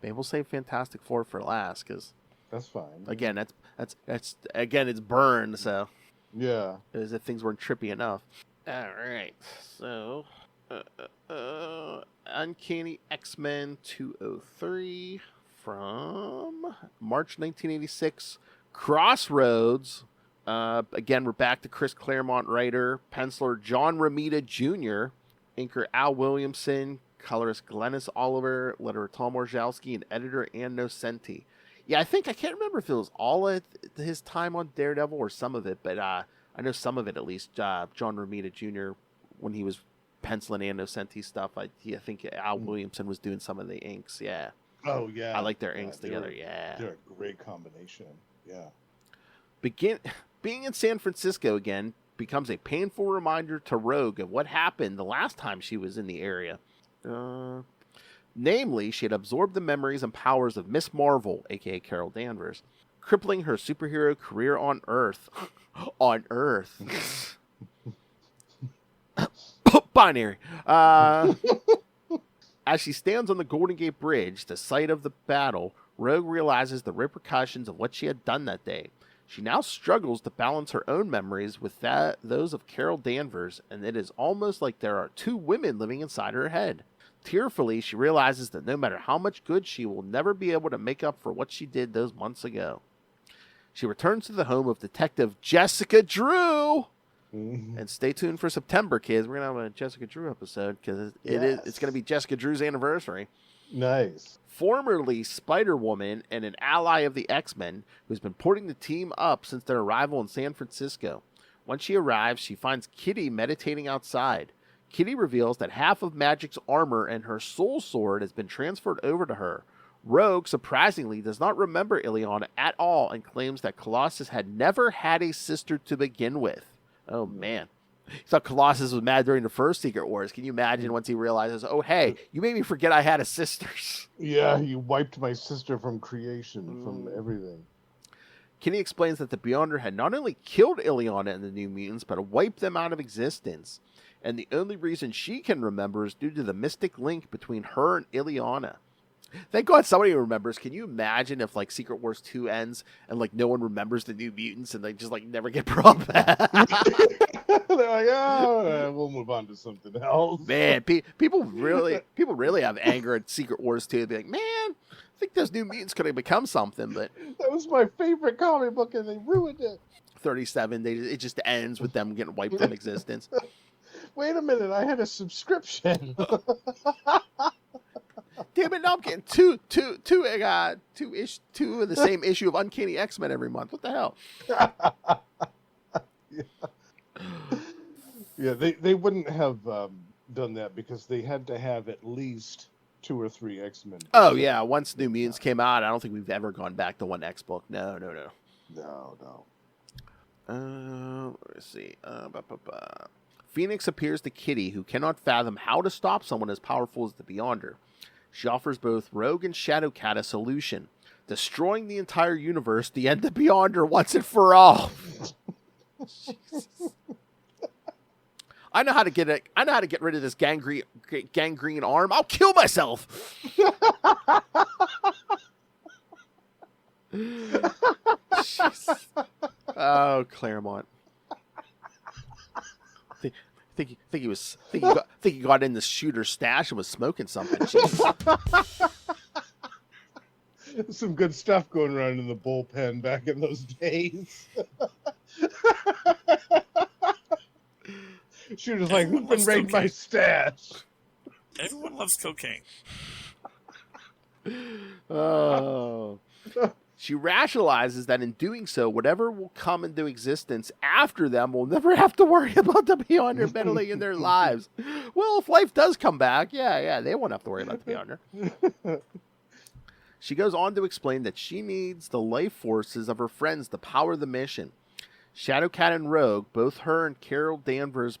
S1: we'll save Fantastic Four for last, because
S2: that's fine.
S1: Again, that's again, it's burned. So
S2: yeah,
S1: as if things weren't trippy enough. All right. So Uncanny X-Men 203 from March 1986. Crossroads. Again, we're back to Chris Claremont writer, penciler John Romita Jr., inker Al Williamson, colorist Glennis Oliver, letterer Tom Orzechowski, and editor Ann Nocenti. Yeah, I can't remember if it was all at his time on Daredevil or some of it, but I know some of it at least. John Romita Jr., when he was penciling Ann Nocenti stuff, I think Al Williamson was doing some of the inks, yeah.
S2: Oh, yeah.
S1: I like their inks together, yeah.
S2: They're a great combination, yeah.
S1: Being in San Francisco again becomes a painful reminder to Rogue of what happened the last time she was in the area. Namely, she had absorbed the memories and powers of Miss Marvel, aka Carol Danvers, crippling her superhero career on Earth. On Earth. Binary. As she stands on the Golden Gate Bridge, the site of the battle, Rogue realizes the repercussions of what she had done that day. She now struggles to balance her own memories with those of Carol Danvers, and it is almost like there are two women living inside her head. Tearfully, she realizes that no matter how much good, she will never be able to make up for what she did those months ago. She returns to the home of Detective Jessica Drew. And stay tuned for September, kids. We're going to have a Jessica Drew episode because it's going to be Jessica Drew's anniversary.
S2: Nice.
S1: Formerly Spider-Woman and an ally of the X-Men who's been putting the team up since their arrival in San Francisco. Once she arrives, she finds Kitty meditating outside. Kitty reveals that half of Magic's armor and her soul sword has been transferred over to her. Rogue, surprisingly, does not remember Illyana at all and claims that Colossus had never had a sister to begin with. Oh, man. He thought Colossus was mad during the first Secret Wars. Can you imagine once he realizes, oh, hey, you made me forget I had a sister?
S2: Yeah, you wiped my sister from creation, from everything.
S1: Kitty explains that the Beyonder had not only killed Illyana and the New Mutants, but wiped them out of existence. And the only reason she can remember is due to the mystic link between her and Illyana. Thank God somebody remembers. Can you imagine if like Secret Wars 2 ends and like no one remembers the New Mutants and they just like never get brought back?
S2: They're like, oh, we'll move on to something else.
S1: Man, people really have anger at Secret Wars 2. They'd be like, man, I think those New Mutants could have become something, but
S2: that was my favorite comic book and they ruined it.
S1: 37, it just ends with them getting wiped from existence.
S2: Wait a minute, I had a subscription.
S1: Damn it! Now I'm getting two of the same issue of Uncanny X-Men every month. What the hell?
S2: Yeah, they wouldn't have done that because they had to have at least 2 or 3 X-Men.
S1: Oh yeah, once New Mutants came out, I don't think we've ever gone back to one X book. No. Let's see. Phoenix appears to Kitty, who cannot fathom how to stop someone as powerful as the Beyonder. She offers both Rogue and Shadowcat a solution: destroying the entire universe to end the Beyonder once and for all. I know how to get rid of this gangrene arm. I'll kill myself. Oh, Claremont. Think he got in the shooter's stash and was smoking something.
S2: Some good stuff going around in the bullpen back in those days. She was like, "Who can raid my stash?"
S8: Everyone loves cocaine.
S1: Oh. She rationalizes that in doing so, whatever will come into existence after them will never have to worry about the Beyonder meddling in their lives. Well, if life does come back, yeah, they won't have to worry about the Beyonder. She goes on to explain that she needs the life forces of her friends to power the mission. Shadowcat and Rogue, both her and Carol Danvers'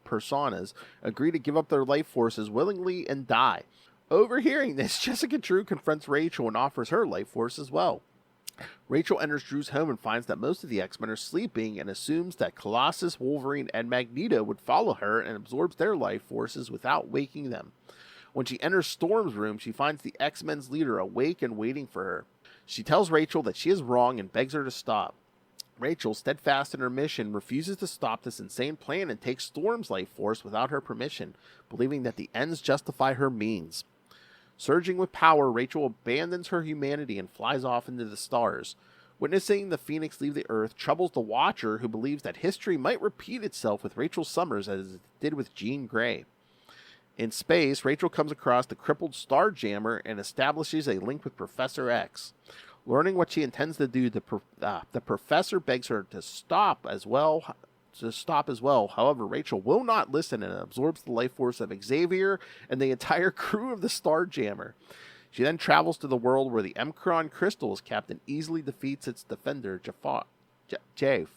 S1: personas, agree to give up their life forces willingly and die. Overhearing this, Jessica Drew confronts Rachel and offers her life force as well. Rachel enters Drew's home and finds that most of the X-Men are sleeping and assumes that Colossus, Wolverine, and Magneto would follow her and absorbs their life forces without waking them. When she enters Storm's room, she finds the X-Men's leader awake and waiting for her. She tells Rachel that she is wrong and begs her to stop. Rachel, steadfast in her mission, refuses to stop this insane plan and takes Storm's life force without her permission, believing that the ends justify her means. Surging with power, Rachel abandons her humanity and flies off into the stars. Witnessing the Phoenix leave the Earth troubles the Watcher, who believes that history might repeat itself with Rachel Summers as it did with Jean Grey. In space, Rachel comes across the crippled Starjammer and establishes a link with Professor X. Learning what she intends to do, the professor begs her to stop as well. However, Rachel will not listen and absorbs the life force of Xavier and the entire crew of the Starjammer. She then travels to the world where the M'Kraan crystal is kept and easily defeats its defender, Jafe.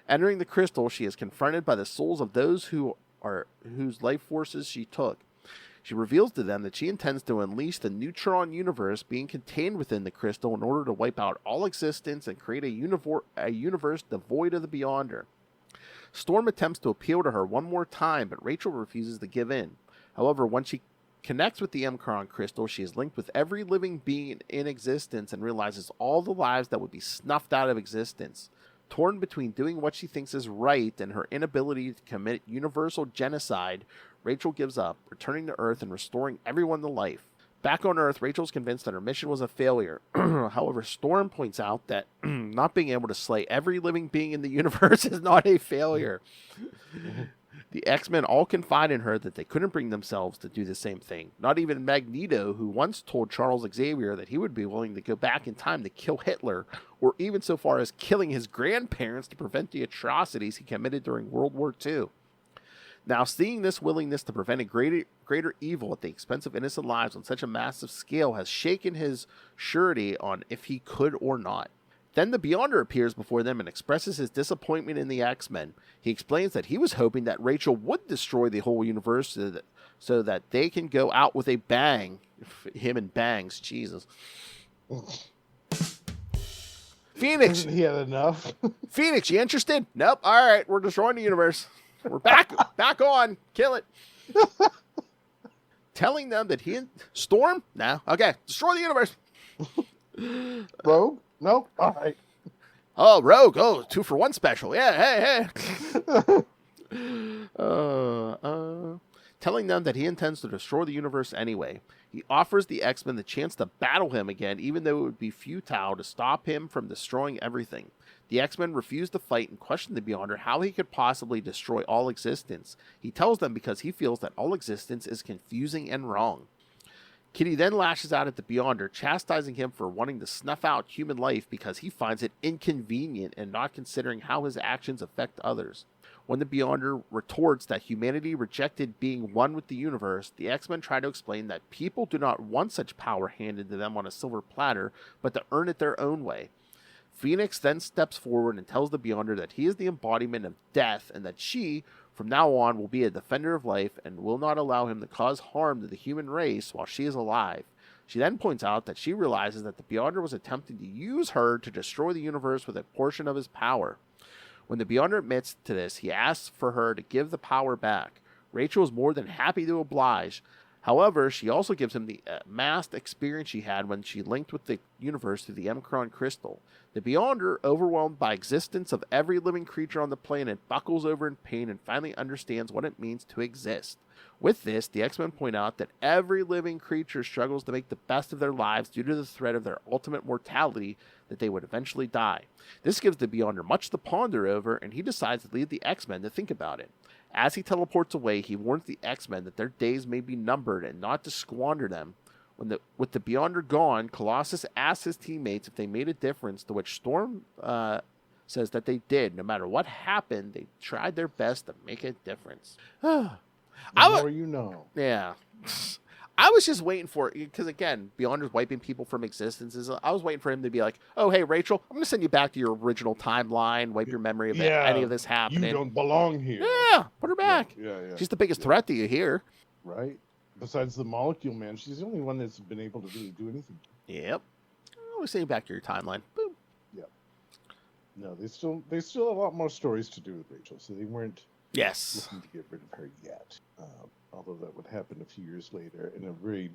S1: Entering the crystal, she is confronted by the souls of those whose life forces she took. She reveals to them that she intends to unleash the Neutron universe being contained within the crystal in order to wipe out all existence and create a universe devoid of the Beyonder. Storm attempts to appeal to her one more time, but Rachel refuses to give in. However, when she connects with the M'Kraan crystal, she is linked with every living being in existence and realizes all the lives that would be snuffed out of existence. Torn between doing what she thinks is right and her inability to commit universal genocide, Rachel gives up, returning to Earth and restoring everyone to life. Back on Earth, Rachel is convinced that her mission was a failure. However, Storm points out that not being able to slay every living being in the universe is not a failure. The X-Men all confide in her that they couldn't bring themselves to do the same thing. Not even Magneto, who once told Charles Xavier that he would be willing to go back in time to kill Hitler, or even so far as killing his grandparents to prevent the atrocities he committed during World War II. Now, seeing this willingness to prevent a greater evil at the expense of innocent lives on such a massive scale has shaken his surety on if he could or not. Then the Beyonder appears before them and expresses his disappointment in the X-Men. He explains that he was hoping that Rachel would destroy the whole universe so that they can go out with a bang. Him and bangs, Jesus. Phoenix!
S2: He had enough.
S1: Phoenix, you interested? Nope. All right, we're destroying the universe. We're back on. Kill it. Telling them that he and Storm? No. Okay. Destroy the universe.
S2: Rogue? No? All right.
S1: Oh, Rogue. Oh, 2-for-1 special. Yeah. Hey. Telling them that he intends to destroy the universe anyway. He offers the X-Men the chance to battle him again, even though it would be futile to stop him from destroying everything. The X-Men refuse to fight and question the Beyonder how he could possibly destroy all existence. He tells them because he feels that all existence is confusing and wrong. Kitty then lashes out at the Beyonder, chastising him for wanting to snuff out human life because he finds it inconvenient and not considering how his actions affect others. When the Beyonder retorts that humanity rejected being one with the universe, the X-Men try to explain that people do not want such power handed to them on a silver platter, but to earn it their own way. Phoenix then steps forward and tells the Beyonder that he is the embodiment of death and that she, from now on, will be a defender of life and will not allow him to cause harm to the human race while she is alive. She then points out that she realizes that the Beyonder was attempting to use her to destroy the universe with a portion of his power. When the Beyonder admits to this, he asks for her to give the power back. Rachel is more than happy to oblige. However, she also gives him the masked experience she had when she linked with the universe through the M'Kraan crystal. The Beyonder, overwhelmed by existence of every living creature on the planet, buckles over in pain and finally understands what it means to exist. With this, the X-Men point out that every living creature struggles to make the best of their lives due to the threat of their ultimate mortality that they would eventually die. This gives the Beyonder much to ponder over, and he decides to leave the X-Men to think about it. As he teleports away, he warns the X-Men that their days may be numbered and not to squander them. With the Beyonder gone, Colossus asks his teammates if they made a difference, to which Storm says that they did. No matter what happened, they tried their best to make a difference.
S2: The more you know.
S1: Yeah. I was just waiting for it, because again, Beyonder's wiping people from existence. I was waiting for him to be like, oh, hey, Rachel, I'm going to send you back to your original timeline, wipe your memory of any of this happening.
S2: You don't belong here.
S1: Yeah, put her back.
S2: Yeah.
S1: She's the biggest threat to you here.
S2: Right. Besides the Molecule Man, she's the only one that's been able to really do anything.
S1: Yep. I'll send you back to your timeline. Boom.
S2: Yep. No, they still have a lot more stories to do with Rachel, so they weren't looking to get rid of her yet. Although that would happen a few years later in a very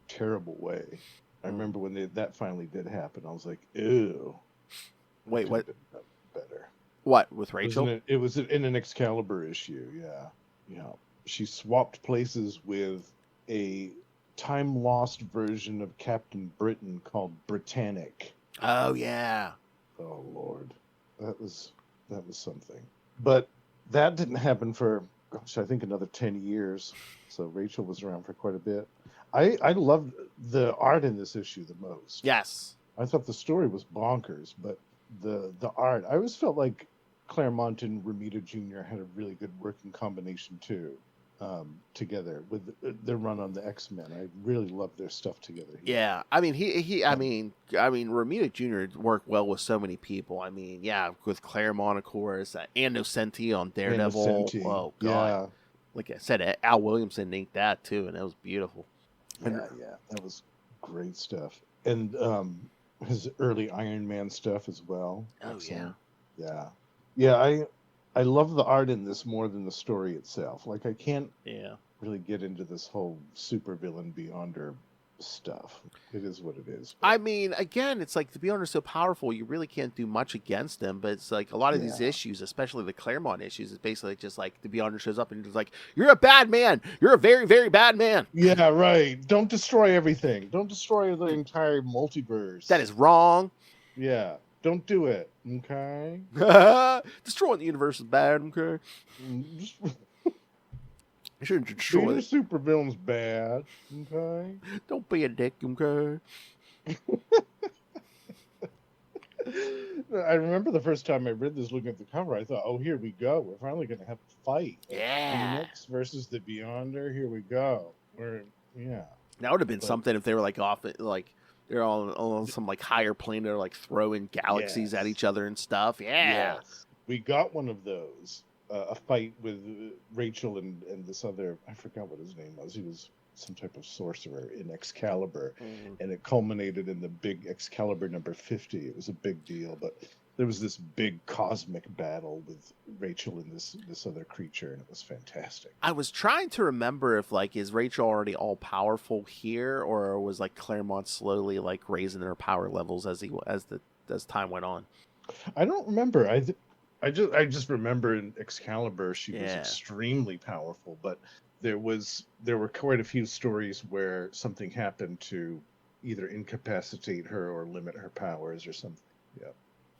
S2: terrible way. I remember when that finally did happen, I was like, ew.
S1: Wait, what?
S2: Better.
S1: What, with Rachel?
S2: It was in an Excalibur issue, yeah. She swapped places with a time-lost version of Captain Britain called Britannic.
S1: Oh, yeah.
S2: Oh, Lord. That was something. But that didn't happen for, gosh, I think another 10 years. So Rachel was around for quite a bit. I loved the art in this issue the most.
S1: Yes.
S2: I thought the story was bonkers, but the art, I always felt like Claremont and Romita Jr. had a really good working combination too. Together with their run on the X-Men. I really love their stuff together.
S1: Yeah, I mean, Romita Jr. worked well with so many people. I mean, yeah, with Claremont, of course, and Nocenti on Daredevil. Oh, God. Yeah. Like I said, Al Williamson inked that, too, and that was beautiful.
S2: Yeah, that was great stuff. And his early Iron Man stuff as well.
S1: Oh,
S2: excellent. Yeah, I love the art in this more than the story itself. Like, I can't really get into this whole supervillain Beyonder stuff. It is what it is.
S1: But I mean, again, it's like the Beyonder's so powerful, you really can't do much against them. But it's like a lot of these issues, especially the Claremont issues, is basically just like the Beyonder shows up and just like, you're a bad man. You're a very, very bad man.
S2: Yeah, right. Don't destroy everything. Don't destroy the entire multiverse.
S1: That is wrong.
S2: Yeah. Don't do it, okay?
S1: Destroying the universe is bad, okay? You shouldn't destroy
S2: it. Being a supervillain's bad, okay?
S1: Don't be a dick, okay?
S2: I remember the first time I read this, looking at the cover, I thought, oh, here we go. We're finally going to have a fight.
S1: Yeah.
S2: X versus the Beyonder, here we go.
S1: That would have been something if they were like off, like, they're all on some like higher plane. They're like throwing galaxies at each other and stuff. Yeah.
S2: Yes. We got one of those. A fight with Rachel and this other, I forgot what his name was. He was some type of sorcerer in Excalibur. And it culminated in the big Excalibur number 50. It was a big deal, but there was this big cosmic battle with Rachel and this other creature, and it was fantastic.
S1: I was trying to remember if like, is Rachel already all powerful here, or was like Claremont slowly like raising her power levels as time went on?
S2: I don't remember. I just remember in Excalibur she was extremely powerful, but there were quite a few stories where something happened to either incapacitate her or limit her powers or something. Yeah.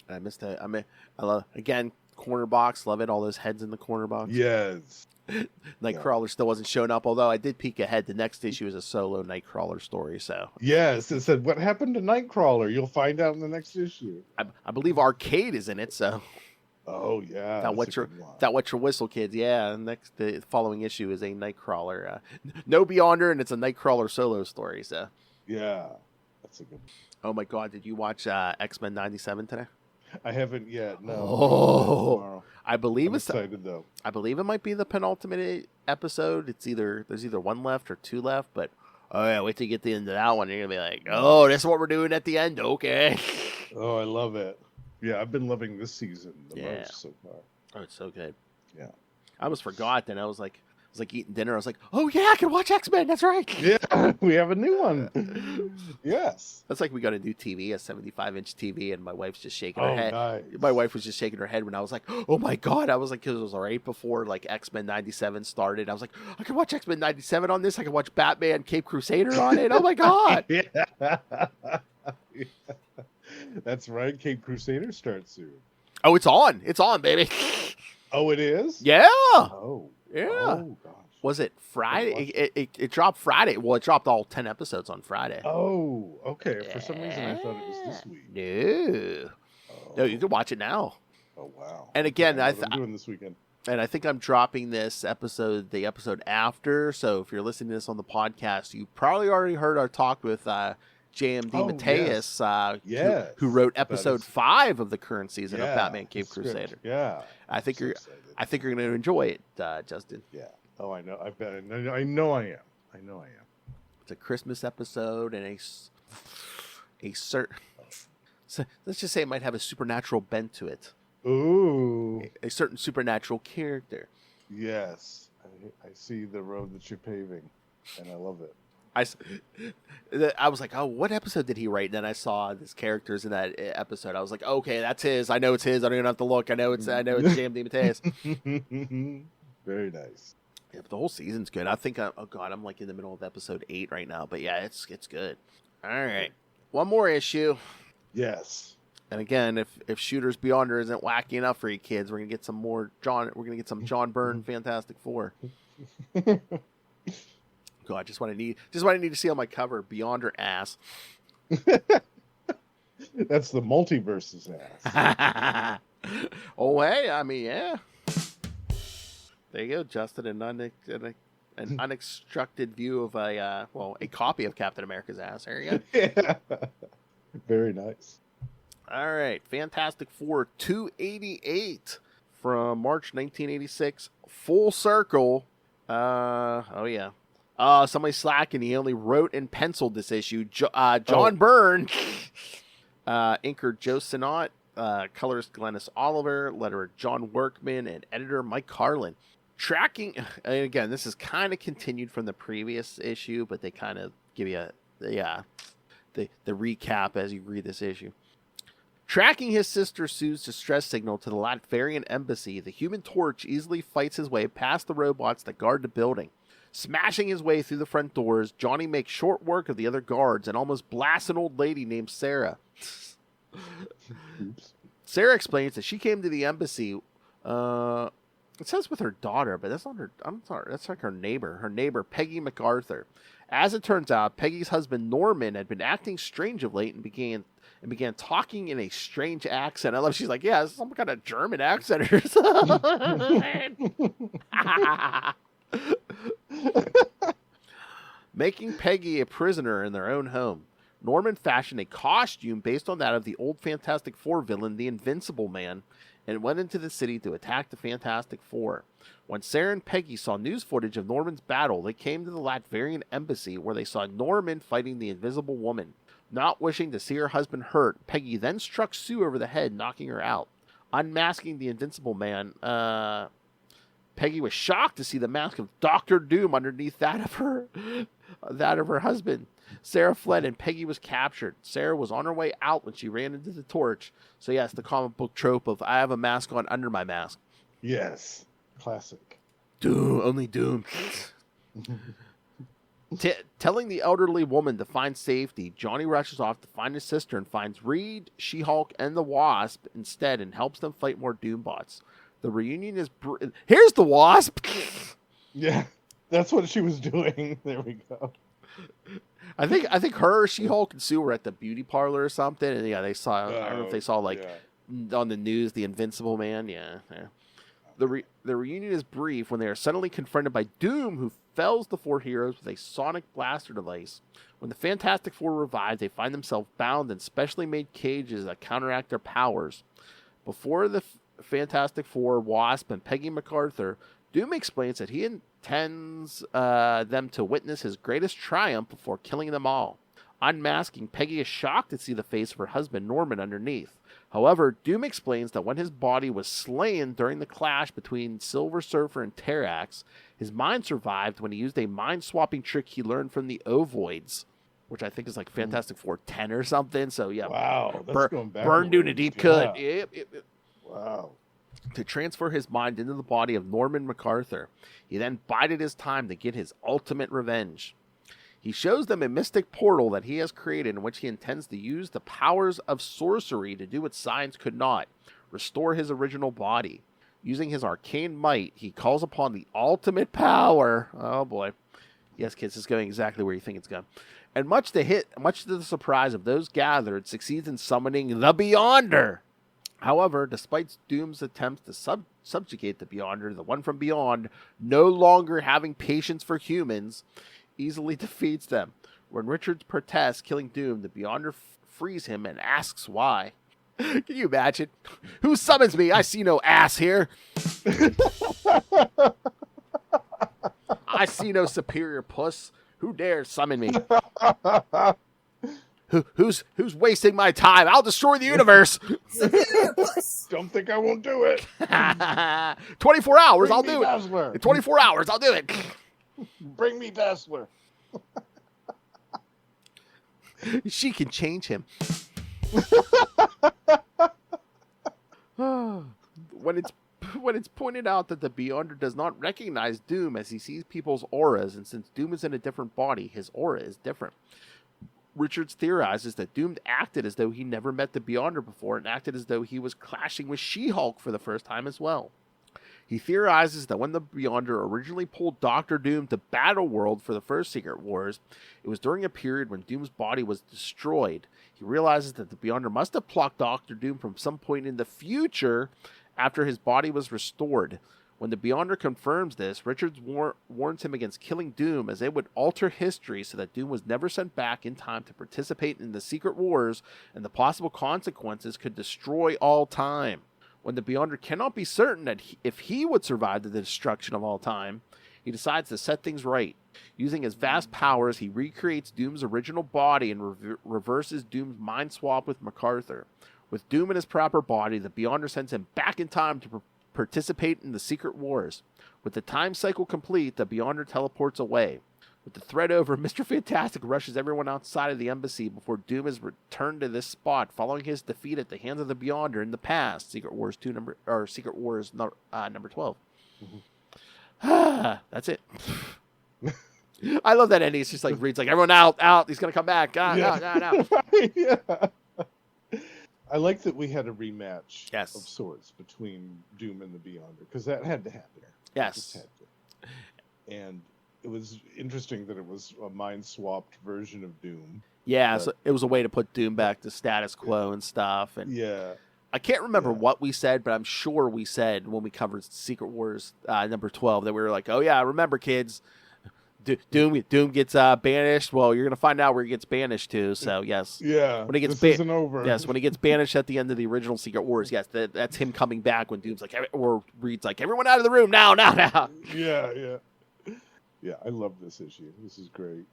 S1: I missed that. I love, again, corner box. Love it. All those heads in the corner box.
S2: Yes.
S1: Nightcrawler still wasn't showing up, although I did peek ahead. The next issue is a solo Nightcrawler story. So
S2: yes, it said, what happened to Nightcrawler? You'll find out in the next issue.
S1: I believe Arcade is in it. So
S2: oh yeah,
S1: that what's your whistle, kids? Yeah. The following issue is a Nightcrawler. No Beyonder, and it's a Nightcrawler solo story. So
S2: yeah, that's a good one.
S1: Oh my God, did you watch X-Men 97 today?
S2: I haven't yet. No.
S1: Oh, I believe
S2: I'm excited though.
S1: I believe it might be the penultimate episode. There's either one left or two left, but oh yeah, wait till you get to the end of that one. You're gonna be like, oh, this is what we're doing at the end. Okay.
S2: Oh, I love it. Yeah, I've been loving this season the most so far.
S1: Oh, it's so good.
S2: Yeah.
S1: I almost forgot. Then I was like eating dinner. I was like, oh yeah, I can watch X-Men. That's right.
S2: Yeah, we have a new one. Yes.
S1: That's like we got a new TV, a 75-inch TV, and my wife's just shaking her head.
S2: Nice.
S1: My wife was just shaking her head when I was like, oh my God. I was like, because it was right before like X-Men 97 started. I was like, I can watch X-Men 97 on this. I can watch Batman Cape Crusader on it. Oh my God.
S2: Yeah. That's right. Cape Crusader starts soon.
S1: Oh, it's on. It's on, baby.
S2: Oh, it is?
S1: Yeah.
S2: Oh.
S1: Yeah.
S2: Oh, gosh.
S1: Was it Friday? It dropped Friday. Well, it dropped all 10 episodes on Friday.
S2: Oh, okay. For some reason, I thought it was this week.
S1: No.
S2: Oh.
S1: No, you can watch it now.
S2: Oh, wow.
S1: And again,
S2: I'm doing this weekend.
S1: And I think I'm dropping this episode, the episode after. So if you're listening to this on the podcast, you probably already heard our talk with JMD Mateus, who wrote episode 5 of the current season of Batman Cape Crusader.
S2: Yeah,
S1: I think you're going to enjoy it, Justin.
S2: Yeah. Oh, I know. I bet. I know I am.
S1: It's a Christmas episode, and a certain. So let's just say it might have a supernatural bent to it.
S2: Ooh.
S1: A certain supernatural character.
S2: Yes. I see the road that you're paving, and I love it.
S1: I was like, oh, what episode did he write? And then I saw his characters in that episode. I was like, okay, that's his. I know it's his. I don't even have to look. I know it's JMD Mateus.
S2: Very nice.
S1: Yeah, but the whole season's good. I think, I'm like in the middle of episode 8 right now. But yeah, it's good. All right. One more issue.
S2: Yes.
S1: And again, if Shooters Beyonder isn't wacky enough for you kids, we're gonna get some more John. We're gonna get some John Byrne Fantastic Four. God, just what I need to see on my cover. Beyonder ass.
S2: That's the multiverse's ass.
S1: Oh hey, I mean yeah. There you go, Justin. An unobstructed view of a copy of Captain America's ass. There you go.
S2: Yeah. Very nice.
S1: All right, Fantastic Four 288 from March 1986, Full Circle. Somebody slacking. He only wrote and penciled this issue. John Byrne, inker Joe Sinnott, colorist Glennis Oliver, letterer John Workman, and editor Mike Carlin. Tracking, and again, this is kind of continued from the previous issue, but they kind of give you the recap as you read this issue. Tracking his sister Sue's distress signal to the Latvian embassy, the Human Torch easily fights his way past the robots that guard the building. Smashing his way through the front doors, Johnny makes short work of the other guards and almost blasts an old lady named Sarah.
S2: Oops.
S1: Sarah explains that she came to the embassy, it says with her daughter, but that's not her. I'm sorry, that's like her neighbor. Her neighbor, Peggy MacArthur. As it turns out, Peggy's husband Norman had been acting strange of late and began talking in a strange accent. I love. She's like, yeah, some kind of German accent or something. Making Peggy a prisoner in their own home. Norman fashioned a costume based on that of the old Fantastic Four villain, the Invincible Man, and went into the city to attack the Fantastic Four. When Sarah and Peggy saw news footage of Norman's battle, they came to the Latvian embassy where they saw Norman fighting the Invisible Woman. Not wishing to see her husband hurt, Peggy then struck Sue over the head, knocking her out. Unmasking the Invincible Man, Peggy was shocked to see the mask of Dr. Doom underneath that of her husband. Sarah fled and Peggy was captured. Sarah was on her way out when she ran into the torch. So yes, the comic book trope of I have a mask on under my mask.
S2: Yes. Classic.
S1: Doom, only Doom. Telling the elderly woman to find safety, Johnny rushes off to find his sister and finds Reed, She-Hulk, and the Wasp instead and helps them fight more Doombots. The reunion is... Here's the Wasp!
S2: Yeah, that's what she was doing. There we go.
S1: I think her, She-Hulk, and Sue were at the beauty parlor or something, and yeah, they saw... I don't know if they saw, on the news, the Invincible Man. Yeah. The reunion is brief when they are suddenly confronted by Doom, who fells the four heroes with a sonic blaster device. When the Fantastic Four revive, they find themselves bound in specially made cages that counteract their powers. Before the Fantastic Four, Wasp, and Peggy MacArthur, Doom explains that he intends them to witness his greatest triumph before killing them all. Unmasking, Peggy is shocked to see the face of her husband Norman underneath. However, Doom explains that when his body was slain during the clash between Silver Surfer and Terax, his mind survived when he used a mind-swapping trick he learned from the Ovoids, which I think is like Fantastic Four 10 or something. So yeah,
S2: wow, that's going back.
S1: Burn doing a deep cut.
S2: Yep. Wow.
S1: To transfer his mind into the body of Norman MacArthur, he then bided his time to get his ultimate revenge. He shows them a mystic portal that he has created in which he intends to use the powers of sorcery to do what science could not, restore his original body. Using his arcane might, he calls upon the ultimate power. Oh boy. Yes, kids, it's going exactly where you think it's going. And much to the surprise of those gathered, succeeds in summoning the Beyonder. However, despite Doom's attempts to subjugate the Beyonder, the one from beyond, no longer having patience for humans, easily defeats them. When Richards protests killing Doom, the Beyonder frees him and asks why. Can you imagine? Who summons me? I see no ass here. I see no superior puss. Who dares summon me? Who's wasting my time? I'll destroy the universe.
S3: Superior puss.
S2: Don't think I won't do it.
S1: 24 hours,
S2: Bring
S1: I'll
S2: me
S1: do
S2: Dazzler.
S1: it. 24 hours, I'll do it.
S2: Bring me Dazzler.
S1: She can change him. When it's pointed out that the Beyonder does not recognize Doom as he sees people's auras, and since Doom is in a different body, his aura is different. Richards theorizes that Doom acted as though he never met the Beyonder before and acted as though he was clashing with She-Hulk for the first time as well. He theorizes that when the Beyonder originally pulled Dr. Doom to Battleworld for the first Secret Wars, it was during a period when Doom's body was destroyed. He realizes that the Beyonder must have plucked Dr. Doom from some point in the future after his body was restored. When the Beyonder confirms this, Richards warns him against killing Doom, as it would alter history so that Doom was never sent back in time to participate in the Secret Wars, and the possible consequences could destroy all time. When the Beyonder cannot be certain that if he would survive the destruction of all time, he decides to set things right. Using his vast powers, he recreates Doom's original body and reverses Doom's mind swap with MacArthur. With Doom in his proper body, the Beyonder sends him back in time to participate in the Secret Wars. With the time cycle complete, the Beyonder teleports away. With the threat over, Mr. Fantastic rushes everyone outside of the embassy before Doom is returned to this spot, following his defeat at the hands of the Beyonder in the past. Secret Wars number 12. Mm-hmm. That's it. I love that ending. It's just like reads like everyone out. He's gonna come back. No.
S2: Yeah. I like that we had a rematch
S1: Yes.
S2: of sorts between Doom and the Beyonder, because that had to happen.
S1: Yes.
S2: It just had to. And it was interesting that it was a mind-swapped version of Doom.
S1: Yeah, so it was a way to put Doom back to status quo and stuff. And
S2: yeah.
S1: I can't remember what we said, but I'm sure we said when we covered Secret Wars number 12 that we were like, oh yeah, remember kids, Doom gets banished. Well, you're gonna find out where he gets banished to. So yes,
S2: yeah,
S1: when he gets
S2: isn't over.
S1: Yes, when he gets banished at the end of the original Secret Wars. Yes, that's him coming back when Doom's like, or Reed's like, everyone out of the room now.
S2: Yeah. I love this issue. This is great.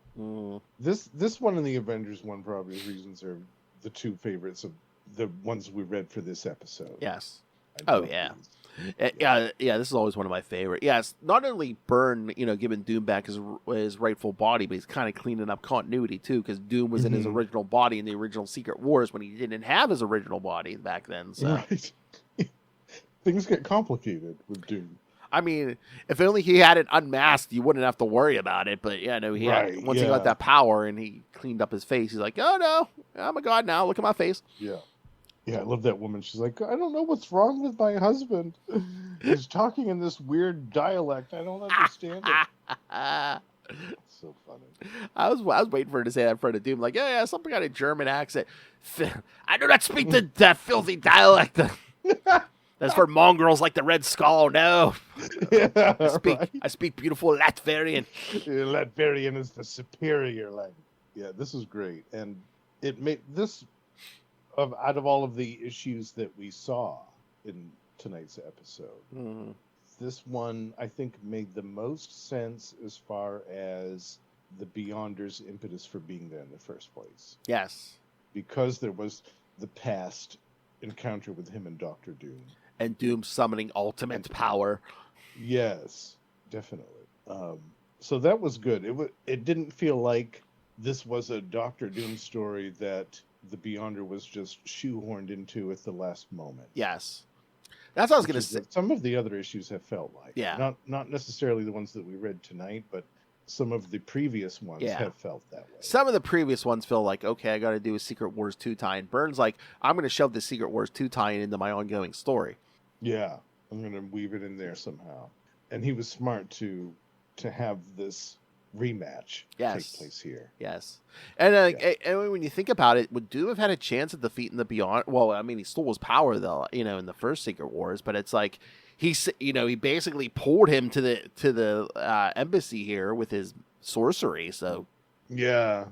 S2: This one and the Avengers one, for obvious reasons, are the two favorites of the ones we read for this episode.
S1: Yes. Oh yeah. Yeah, this is always one of my favorite. Yes, not only Byrne, giving Doom back his rightful body, but he's kind of cleaning up continuity too, because Doom was in his original body in the original Secret Wars when he didn't have his original body back then. So.
S2: Right. Things get complicated with Doom.
S1: I mean, if only he had it unmasked, you wouldn't have to worry about it. But yeah, no, he got that power and he cleaned up his face. He's like, oh no, I'm a god now. Look at my face.
S2: Yeah. Yeah, I love that woman. She's like, I don't know what's wrong with my husband. He's talking in this weird dialect. I don't understand it. So funny.
S1: I was waiting for her to say that in front of Doom, like, yeah, some kind of German accent. I do not speak that filthy dialect. That's for mongrels like the Red Skull. No,
S2: yeah,
S1: I speak beautiful Latvian.
S2: Latvian is the superior language. Yeah, this is great, and it made this. Out of all of the issues that we saw in tonight's episode, this one I think made the most sense as far as the Beyonder's impetus for being there in the first place.
S1: Yes,
S2: because there was the past encounter with him and Dr. Doom,
S1: and Doom summoning ultimate power.
S2: Yes, definitely. So that was good. It didn't feel like this was a Dr. Doom story that the Beyonder was just shoehorned into at the last moment.
S1: Yes. That's what I was going to say.
S2: Some of the other issues have felt like.
S1: Yeah.
S2: Not necessarily the ones that we read tonight, but some of the previous ones have felt that way.
S1: Some of the previous ones feel like, okay, I got to do a Secret Wars 2 tie-in. Burns like, I'm going to shove the Secret Wars 2 tie-in into my ongoing story.
S2: Yeah, I'm going to weave it in there somehow. And he was smart to have this rematch take place here.
S1: Yes. And, and when you think about it, would Doom have had a chance at defeating the Beyond? Well, I mean, he stole his power, though, in the first Secret Wars, but it's like, he basically pulled him to the embassy here with his sorcery. So
S2: yeah,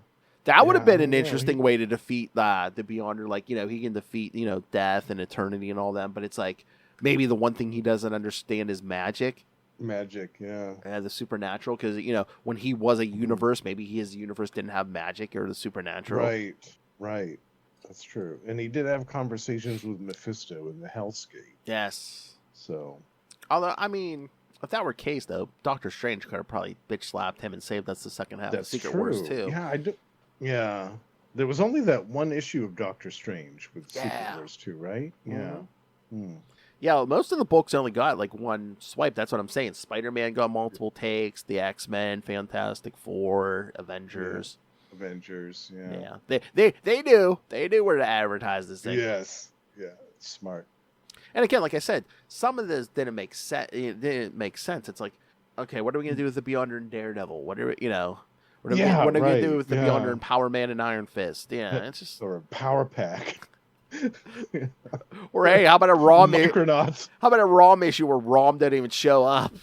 S1: that would have been an interesting way to defeat the Beyonder. Like, he can defeat death and eternity and all that. But it's like maybe the one thing he doesn't understand is magic.
S2: Magic, yeah,
S1: and the supernatural. Because when he was a universe, maybe his universe didn't have magic or the supernatural.
S2: Right. That's true. And he did have conversations with Mephisto in the Hellscape.
S1: Yes.
S2: So,
S1: although, I mean, if that were the case, though, Doctor Strange could have probably bitch slapped him and saved us the second half of Secret Wars, too.
S2: Yeah, Yeah. There was only that one issue of Doctor Strange with Secret Wars 2, right? Yeah. Mm-hmm.
S1: Yeah, most of the books only got like one swipe. That's what I'm saying. Spider-Man got multiple takes. The X-Men, Fantastic Four, Avengers.
S2: Yeah.
S1: Yeah. They knew where to advertise this thing.
S2: Yes. Yeah. Smart.
S1: And again, like I said, some of this didn't make sense. It didn't make sense. It's like, okay, what are we gonna do with the Beyonder and Daredevil? What are we gonna do with the Beyonder and Power Man and Iron Fist? Yeah, it's just
S2: or a power pack.
S1: Or hey, how about a ROM
S2: Micronauts?
S1: How about a ROM issue where ROM didn't even show up?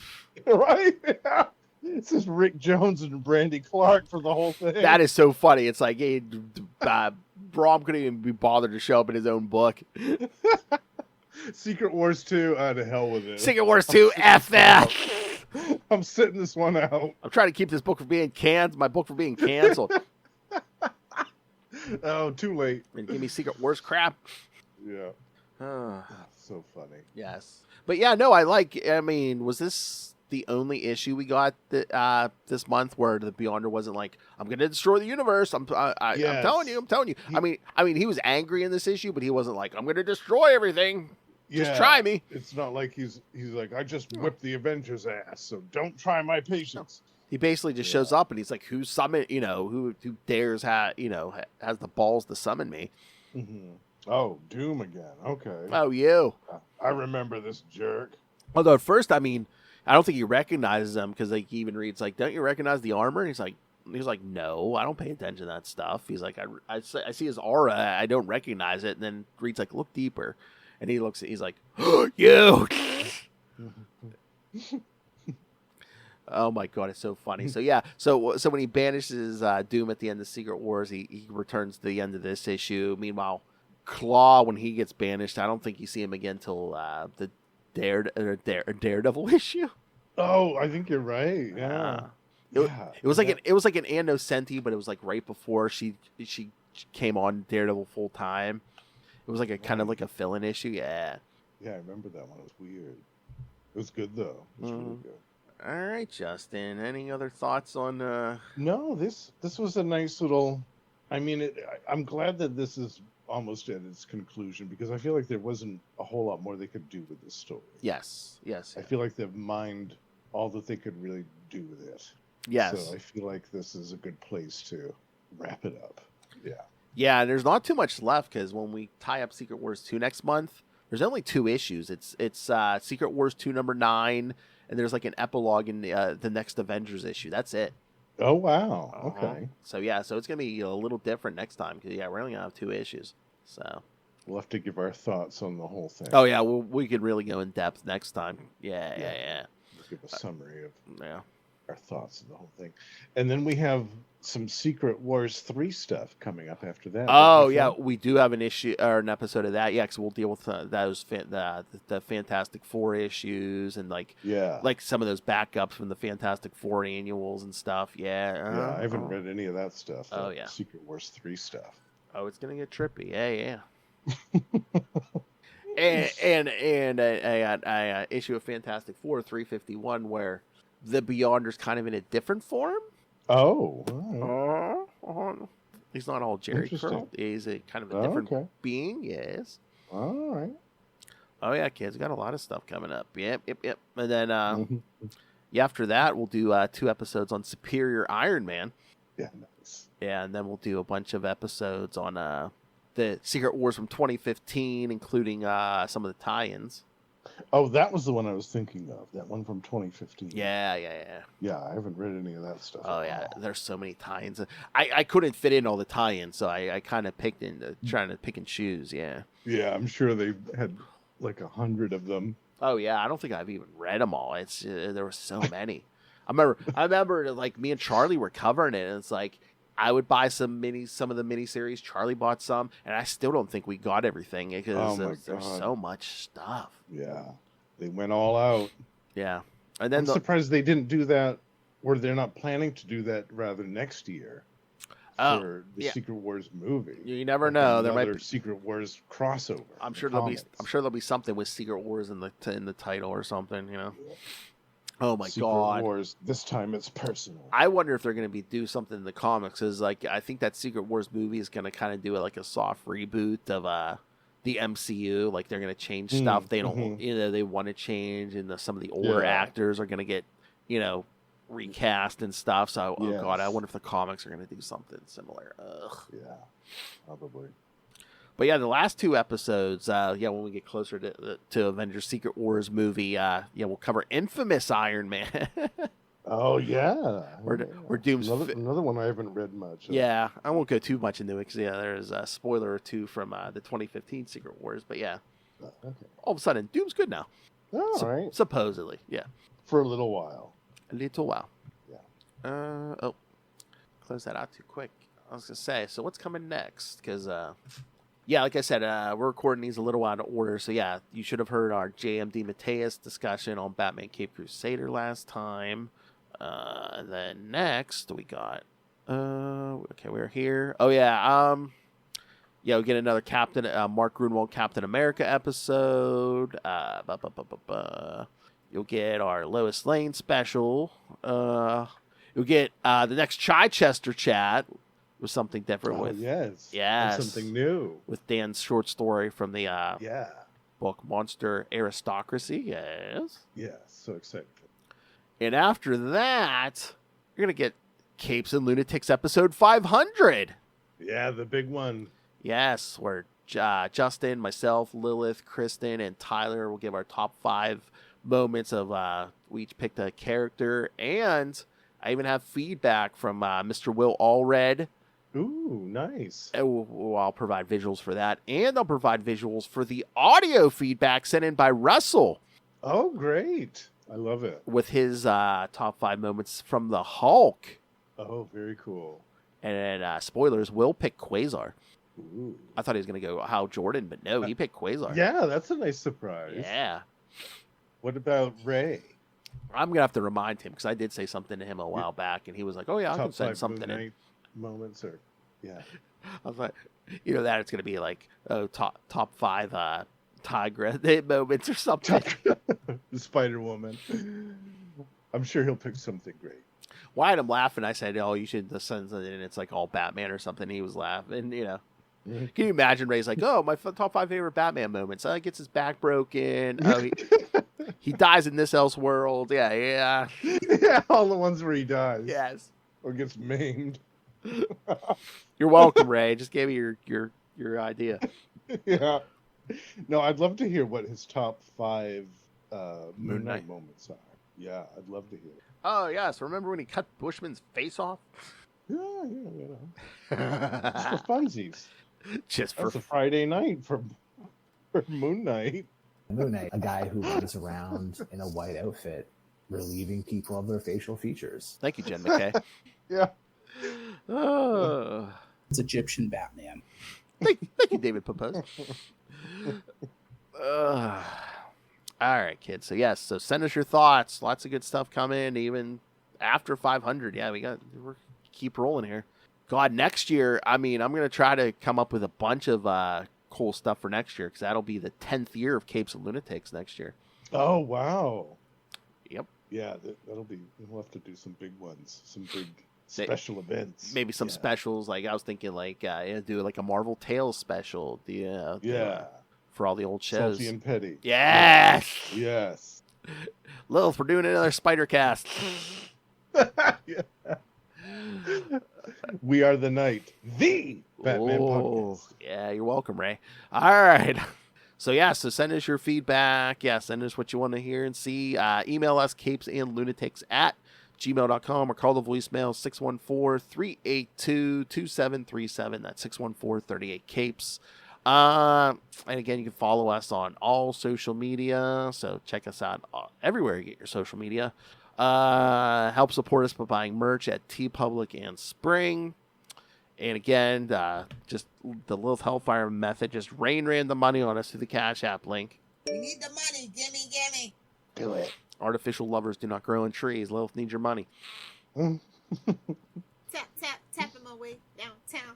S2: Right? Yeah. It's just Rick Jones and Brandy Clark for the whole thing.
S1: That is so funny. It's like, hey, ROM couldn't even be bothered to show up in his own book.
S2: Secret Wars 2, to hell with it.
S1: Secret Wars 2, F that.
S2: I'm sitting this one out.
S1: I'm trying to keep this book from being my book from being canceled.
S2: Oh, too late.
S1: And give me Secret Wars crap.
S2: Yeah. So funny.
S1: Yes. But yeah, no, I mean, was this the only issue we got this month where the Beyonder wasn't like, I'm going to destroy the universe. I'm telling you. I mean, he was angry in this issue, but he wasn't like, I'm going to destroy everything. Just try me.
S2: It's not like he's like, I just whipped the Avengers ass, so don't try my patience.
S1: He basically just shows up and he's like, who summoned, who dares has the balls to summon me?
S2: Mm-hmm. Oh, Doom again. Okay.
S1: Oh, you.
S2: I remember this jerk.
S1: Although at first, I mean, I don't think he recognizes them because like he even reads like, don't you recognize the armor? And he's like, no, I don't pay attention to that stuff. He's like, I see his aura, I don't recognize it. And then Reed's like, look deeper. And he looks, he's like, oh, you. Oh my god, it's so funny. So yeah, so when he banishes Doom at the end of Secret Wars, he returns to the end of this issue. Meanwhile, Claw, when he gets banished, I don't think you see him again till the Daredevil issue.
S2: Oh, I think you're right. Yeah.
S1: It was like an Anno Senti, but it was like right before she came on Daredevil full time. It was like a kind of like a fill-in issue. Yeah.
S2: Yeah, I remember that one. It was weird. It was good though. It was really good.
S1: All right, Justin. Any other thoughts on?
S2: No, this was a nice little. I mean, I'm glad that this is almost at its conclusion because I feel like there wasn't a whole lot more they could do with this story.
S1: Yes.
S2: I feel like they've mined all that they could really do with it.
S1: Yes.
S2: So I feel like this is a good place to wrap it up. Yeah.
S1: Yeah, there's not too much left because when we tie up Secret Wars 2 next month, there's only 2 issues. It's Secret Wars 2 number 9, and there's like an epilogue in the next Avengers issue. That's it.
S2: Oh, wow. Okay.
S1: So yeah, so it's going to be a little different next time because, yeah, we're only going to have 2 issues. So
S2: we'll have to give our thoughts on the whole thing.
S1: Oh, yeah, we could really go in depth next time. Yeah.
S2: We'll give a summary of our thoughts on the whole thing. And then we have some Secret Wars 3 stuff coming up after that.
S1: Oh, yeah, we do have an issue or an episode of that. Yeah, because we'll deal with those the Fantastic Four issues and like some of those backups from the Fantastic Four annuals and stuff. Yeah,
S2: I haven't read any of that stuff.
S1: Oh, yeah,
S2: Secret Wars 3 stuff.
S1: Oh, it's gonna get trippy. Yeah. and a issue of Fantastic Four 351 where the Beyonder's kind of in a different form.
S2: Oh.
S1: He's not all Jerry curled. He's a kind of a different being. Yes.
S2: All right.
S1: Oh yeah, kids, we got a lot of stuff coming up. Yep. And then Yeah, after that, we'll do 2 episodes on Superior Iron Man.
S2: Yeah, nice.
S1: Yeah, and then we'll do a bunch of episodes on the Secret Wars from 2015, including some of the tie-ins.
S2: Oh, that was the one I was thinking of. That one from 2015.
S1: Yeah.
S2: Yeah, I haven't read any of that stuff.
S1: Oh, yeah, there's so many tie-ins. I couldn't fit in all the tie-ins, so I kind of picked trying to pick and choose, yeah.
S2: Yeah, I'm sure they had like 100 of them.
S1: Oh, yeah, I don't think I've even read them all. It's there were so many. I remember like me and Charlie were covering it, and it's like I would buy some of the miniseries. Charlie bought some, and I still don't think we got everything because there's so much stuff.
S2: Yeah, they went all out.
S1: Yeah, and then
S2: I'm surprised they didn't do that, or they're not planning to do that rather next year for the Secret Wars movie.
S1: You never know. There might be
S2: Secret Wars crossover.
S1: I'm sure there'll be something with Secret Wars in the title or something. You know. Oh my God!
S2: Wars. This time it's personal.
S1: I wonder if they're going to do something in the comics. Is like I think that Secret Wars movie is going to kind of do like a soft reboot of the MCU. Like they're going to change stuff they don't they want to change, and some of the older actors are going to get recast and stuff. So God, I wonder if the comics are going to do something similar. Ugh.
S2: Yeah, probably.
S1: But yeah, the last 2 episodes, when we get closer to Avengers Secret Wars movie, we'll cover Infamous Iron Man.
S2: Oh yeah,
S1: we're Doomsday.
S2: Another one I haven't read much.
S1: Yeah, I won't go too much into it because there's a spoiler or 2 from the 2015 Secret Wars. But yeah, all of a sudden, Doom's good now.
S2: All right,
S1: supposedly, yeah,
S2: for a little while.
S1: A little while.
S2: Yeah.
S1: Close that out too quick. I was gonna say, so what's coming next? Because yeah, like I said, we're recording these a little out of order. So, yeah, you should have heard our JMD Mateus discussion on Batman Cape Crusader last time. And then next, we got... we're here. Oh, yeah. We get another Mark Grunwald Captain America episode. You'll get our Lois Lane special. You'll get the next Chichester chat. Was something different
S2: yes, something new
S1: with Dan's short story from the book Monster Aristocracy.
S2: So excited.
S1: And after that, you're gonna get Capes and Lunatics episode 500.
S2: Yeah, the big one.
S1: Yes, where Justin, myself, Lilith, Kristen, and Tyler will give our top 5 moments of we each picked a character, and I even have feedback from Mr. Will Allred.
S2: Ooh, nice.
S1: I'll provide visuals for that, and I'll provide visuals for the audio feedback sent in by Russell.
S2: Oh, great. I love it.
S1: With his top 5 moments from the Hulk.
S2: Oh, very cool.
S1: And spoilers, Will pick Quasar.
S2: Ooh.
S1: I thought he was going to go Hal Jordan, but no, he picked Quasar.
S2: Yeah, that's a nice surprise.
S1: Yeah.
S2: What about Ray?
S1: I'm going to have to remind him, because I did say something to him a while back, and he was like, oh, yeah, I can send something in.
S2: Moments or
S1: I was like, that it's gonna be like top 5 Tigra moments or something.
S2: The Spider-Woman. I'm sure he'll pick something great.
S1: Why had him laughing? I said, "Oh, you should send something," and it's like all Batman or something. He was laughing. Can you imagine Ray's like, "Oh, my top 5 favorite Batman moments." Gets his back broken. Oh, he dies in this Elseworld. Yeah.
S2: Yeah, all the ones where he dies.
S1: Yes.
S2: Or gets maimed.
S1: You're welcome, Ray. Just gave me your idea.
S2: Yeah. No, I'd love to hear what his top 5 Moon Knight moments are. Yeah, I'd love to hear.
S1: Oh yes, remember when he cut Bushman's face off?
S2: Yeah. Just for funsies. That's a Friday night for Moon Knight.
S3: Moon Knight, a guy who runs around in a white outfit, relieving people of their facial features.
S1: Thank you, Jen McKay.
S2: Yeah.
S1: Oh.
S9: It's Egyptian Batman.
S1: Thank you, David Popose. All right, kids. So yes, so send us your thoughts. Lots of good stuff coming, even after 500. Yeah, we're keep rolling here. God, next year, I'm gonna try to come up with a bunch of cool stuff for next year, because that'll be the 10th year of Capes and Lunatics next year.
S2: Oh wow.
S1: Yep.
S2: Yeah, that'll be. We'll have to do some big ones, some big special events.
S1: Maybe some specials. Like I was thinking, do like a Marvel Tales special. For all the old shows.
S2: Salty and Petty.
S1: Yes.
S2: Yes.
S1: Lilith, we're doing another spider cast.
S2: Yeah. We are the night, the Batman podcast.
S1: Yeah, you're welcome, Ray. All right. So send us your feedback. Yeah, send us what you want to hear and see. Email us, CapesandLunatics@gmail.com, or call the voicemail 614-382-2737. That's 614-38-CAPES. And again, you can follow us on all social media. So check us out everywhere you get your social media. Help support us by buying merch at TeePublic and Spring. And again, just the Lilith Hellfire method, just rain the money on us through the Cash App link.
S10: We need the money. Gimme.
S2: Do it.
S1: Artificial lovers do not grow in trees. Lilith needs your money.
S10: Tap him away downtown.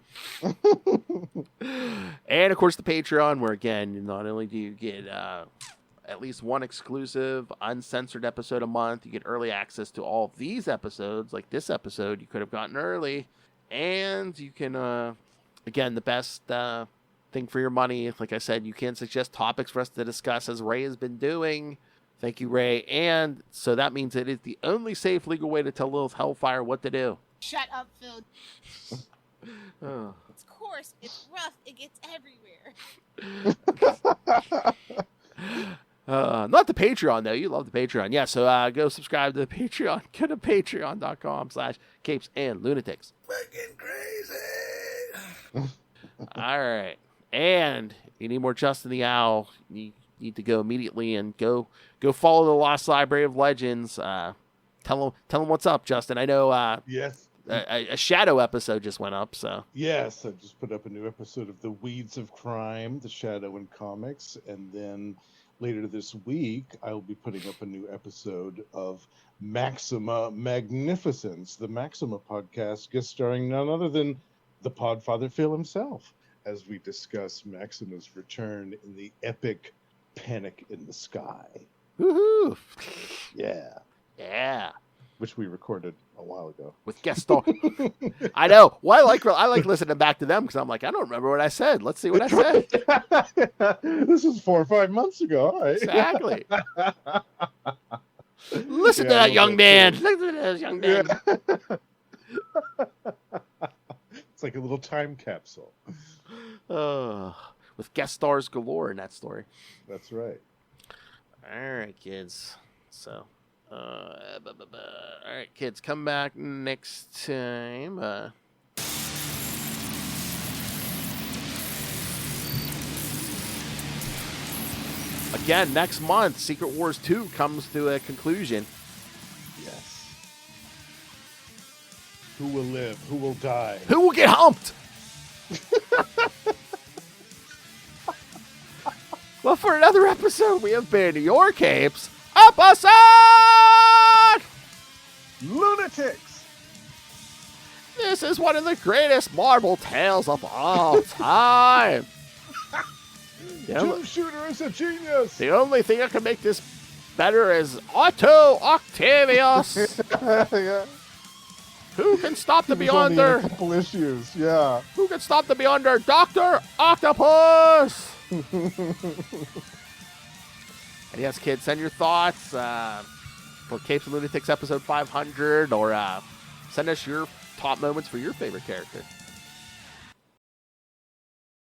S1: And of course, the Patreon, where again, not only do you get at least one exclusive, uncensored episode a month, you get early access to all of these episodes. Like this episode, you could have gotten early. And you can, again, the best thing for your money, like I said, you can suggest topics for us to discuss, as Ray has been doing. Thank you, Ray. And so that means it is the only safe legal way to tell Lilith Hellfire what to do.
S10: Shut up, Phil.
S1: Oh.
S10: Of course, it's rough. It gets everywhere.
S1: Not the Patreon, though. You love the Patreon. Yeah, so go subscribe to the Patreon. Go to patreon.com/CapesandLunatics.
S7: Fucking crazy.
S1: All right. And if you need more Justin the Owl, you need to go immediately and go follow the Lost Library of Legends. Tell them what's up, Justin. I know
S2: Yes.
S1: A Shadow episode just went up, so.
S2: Yes, I just put up a new episode of The Weeds of Crime, The Shadow in Comics, and then later this week, I'll be putting up a new episode of Maxima Magnificence, the Maxima podcast, guest starring none other than the Podfather Phil himself, as we discuss Maxima's return in the epic Panic in the Sky.
S1: Woohoo!
S2: Yeah.
S1: Yeah.
S2: Which we recorded a while ago.
S1: With guest star. I know. Well, I like listening back to them because I'm like, I don't remember what I said. Let's see what I said.
S2: This is 4 or 5 months ago. All right.
S1: Exactly. Listen to that young man. Listen to this young man.
S2: It's like a little time capsule.
S1: With guest stars galore in that story.
S2: That's right.
S1: All right, kids. So, all right, kids, come back next time. Again, next month, Secret Wars 2 comes to a conclusion.
S2: Yes. Who will live? Who will die?
S1: Who will get humped? Well, for another episode, we have been your Capes episode
S2: Lunatics.
S1: This is one of the greatest Marvel tales of all time.
S2: Jim Shooter is a genius.
S1: The only thing that can make this better is Otto Octavius.
S2: Yeah.
S1: Who can stop the
S2: There's only
S1: Beyonder?
S2: a couple issues, yeah.
S1: Who can stop the Beyonder? Dr. Octopus! And yes, kids, send your thoughts for Capes and Lunatics episode 500, or send us your top moments for your favorite character.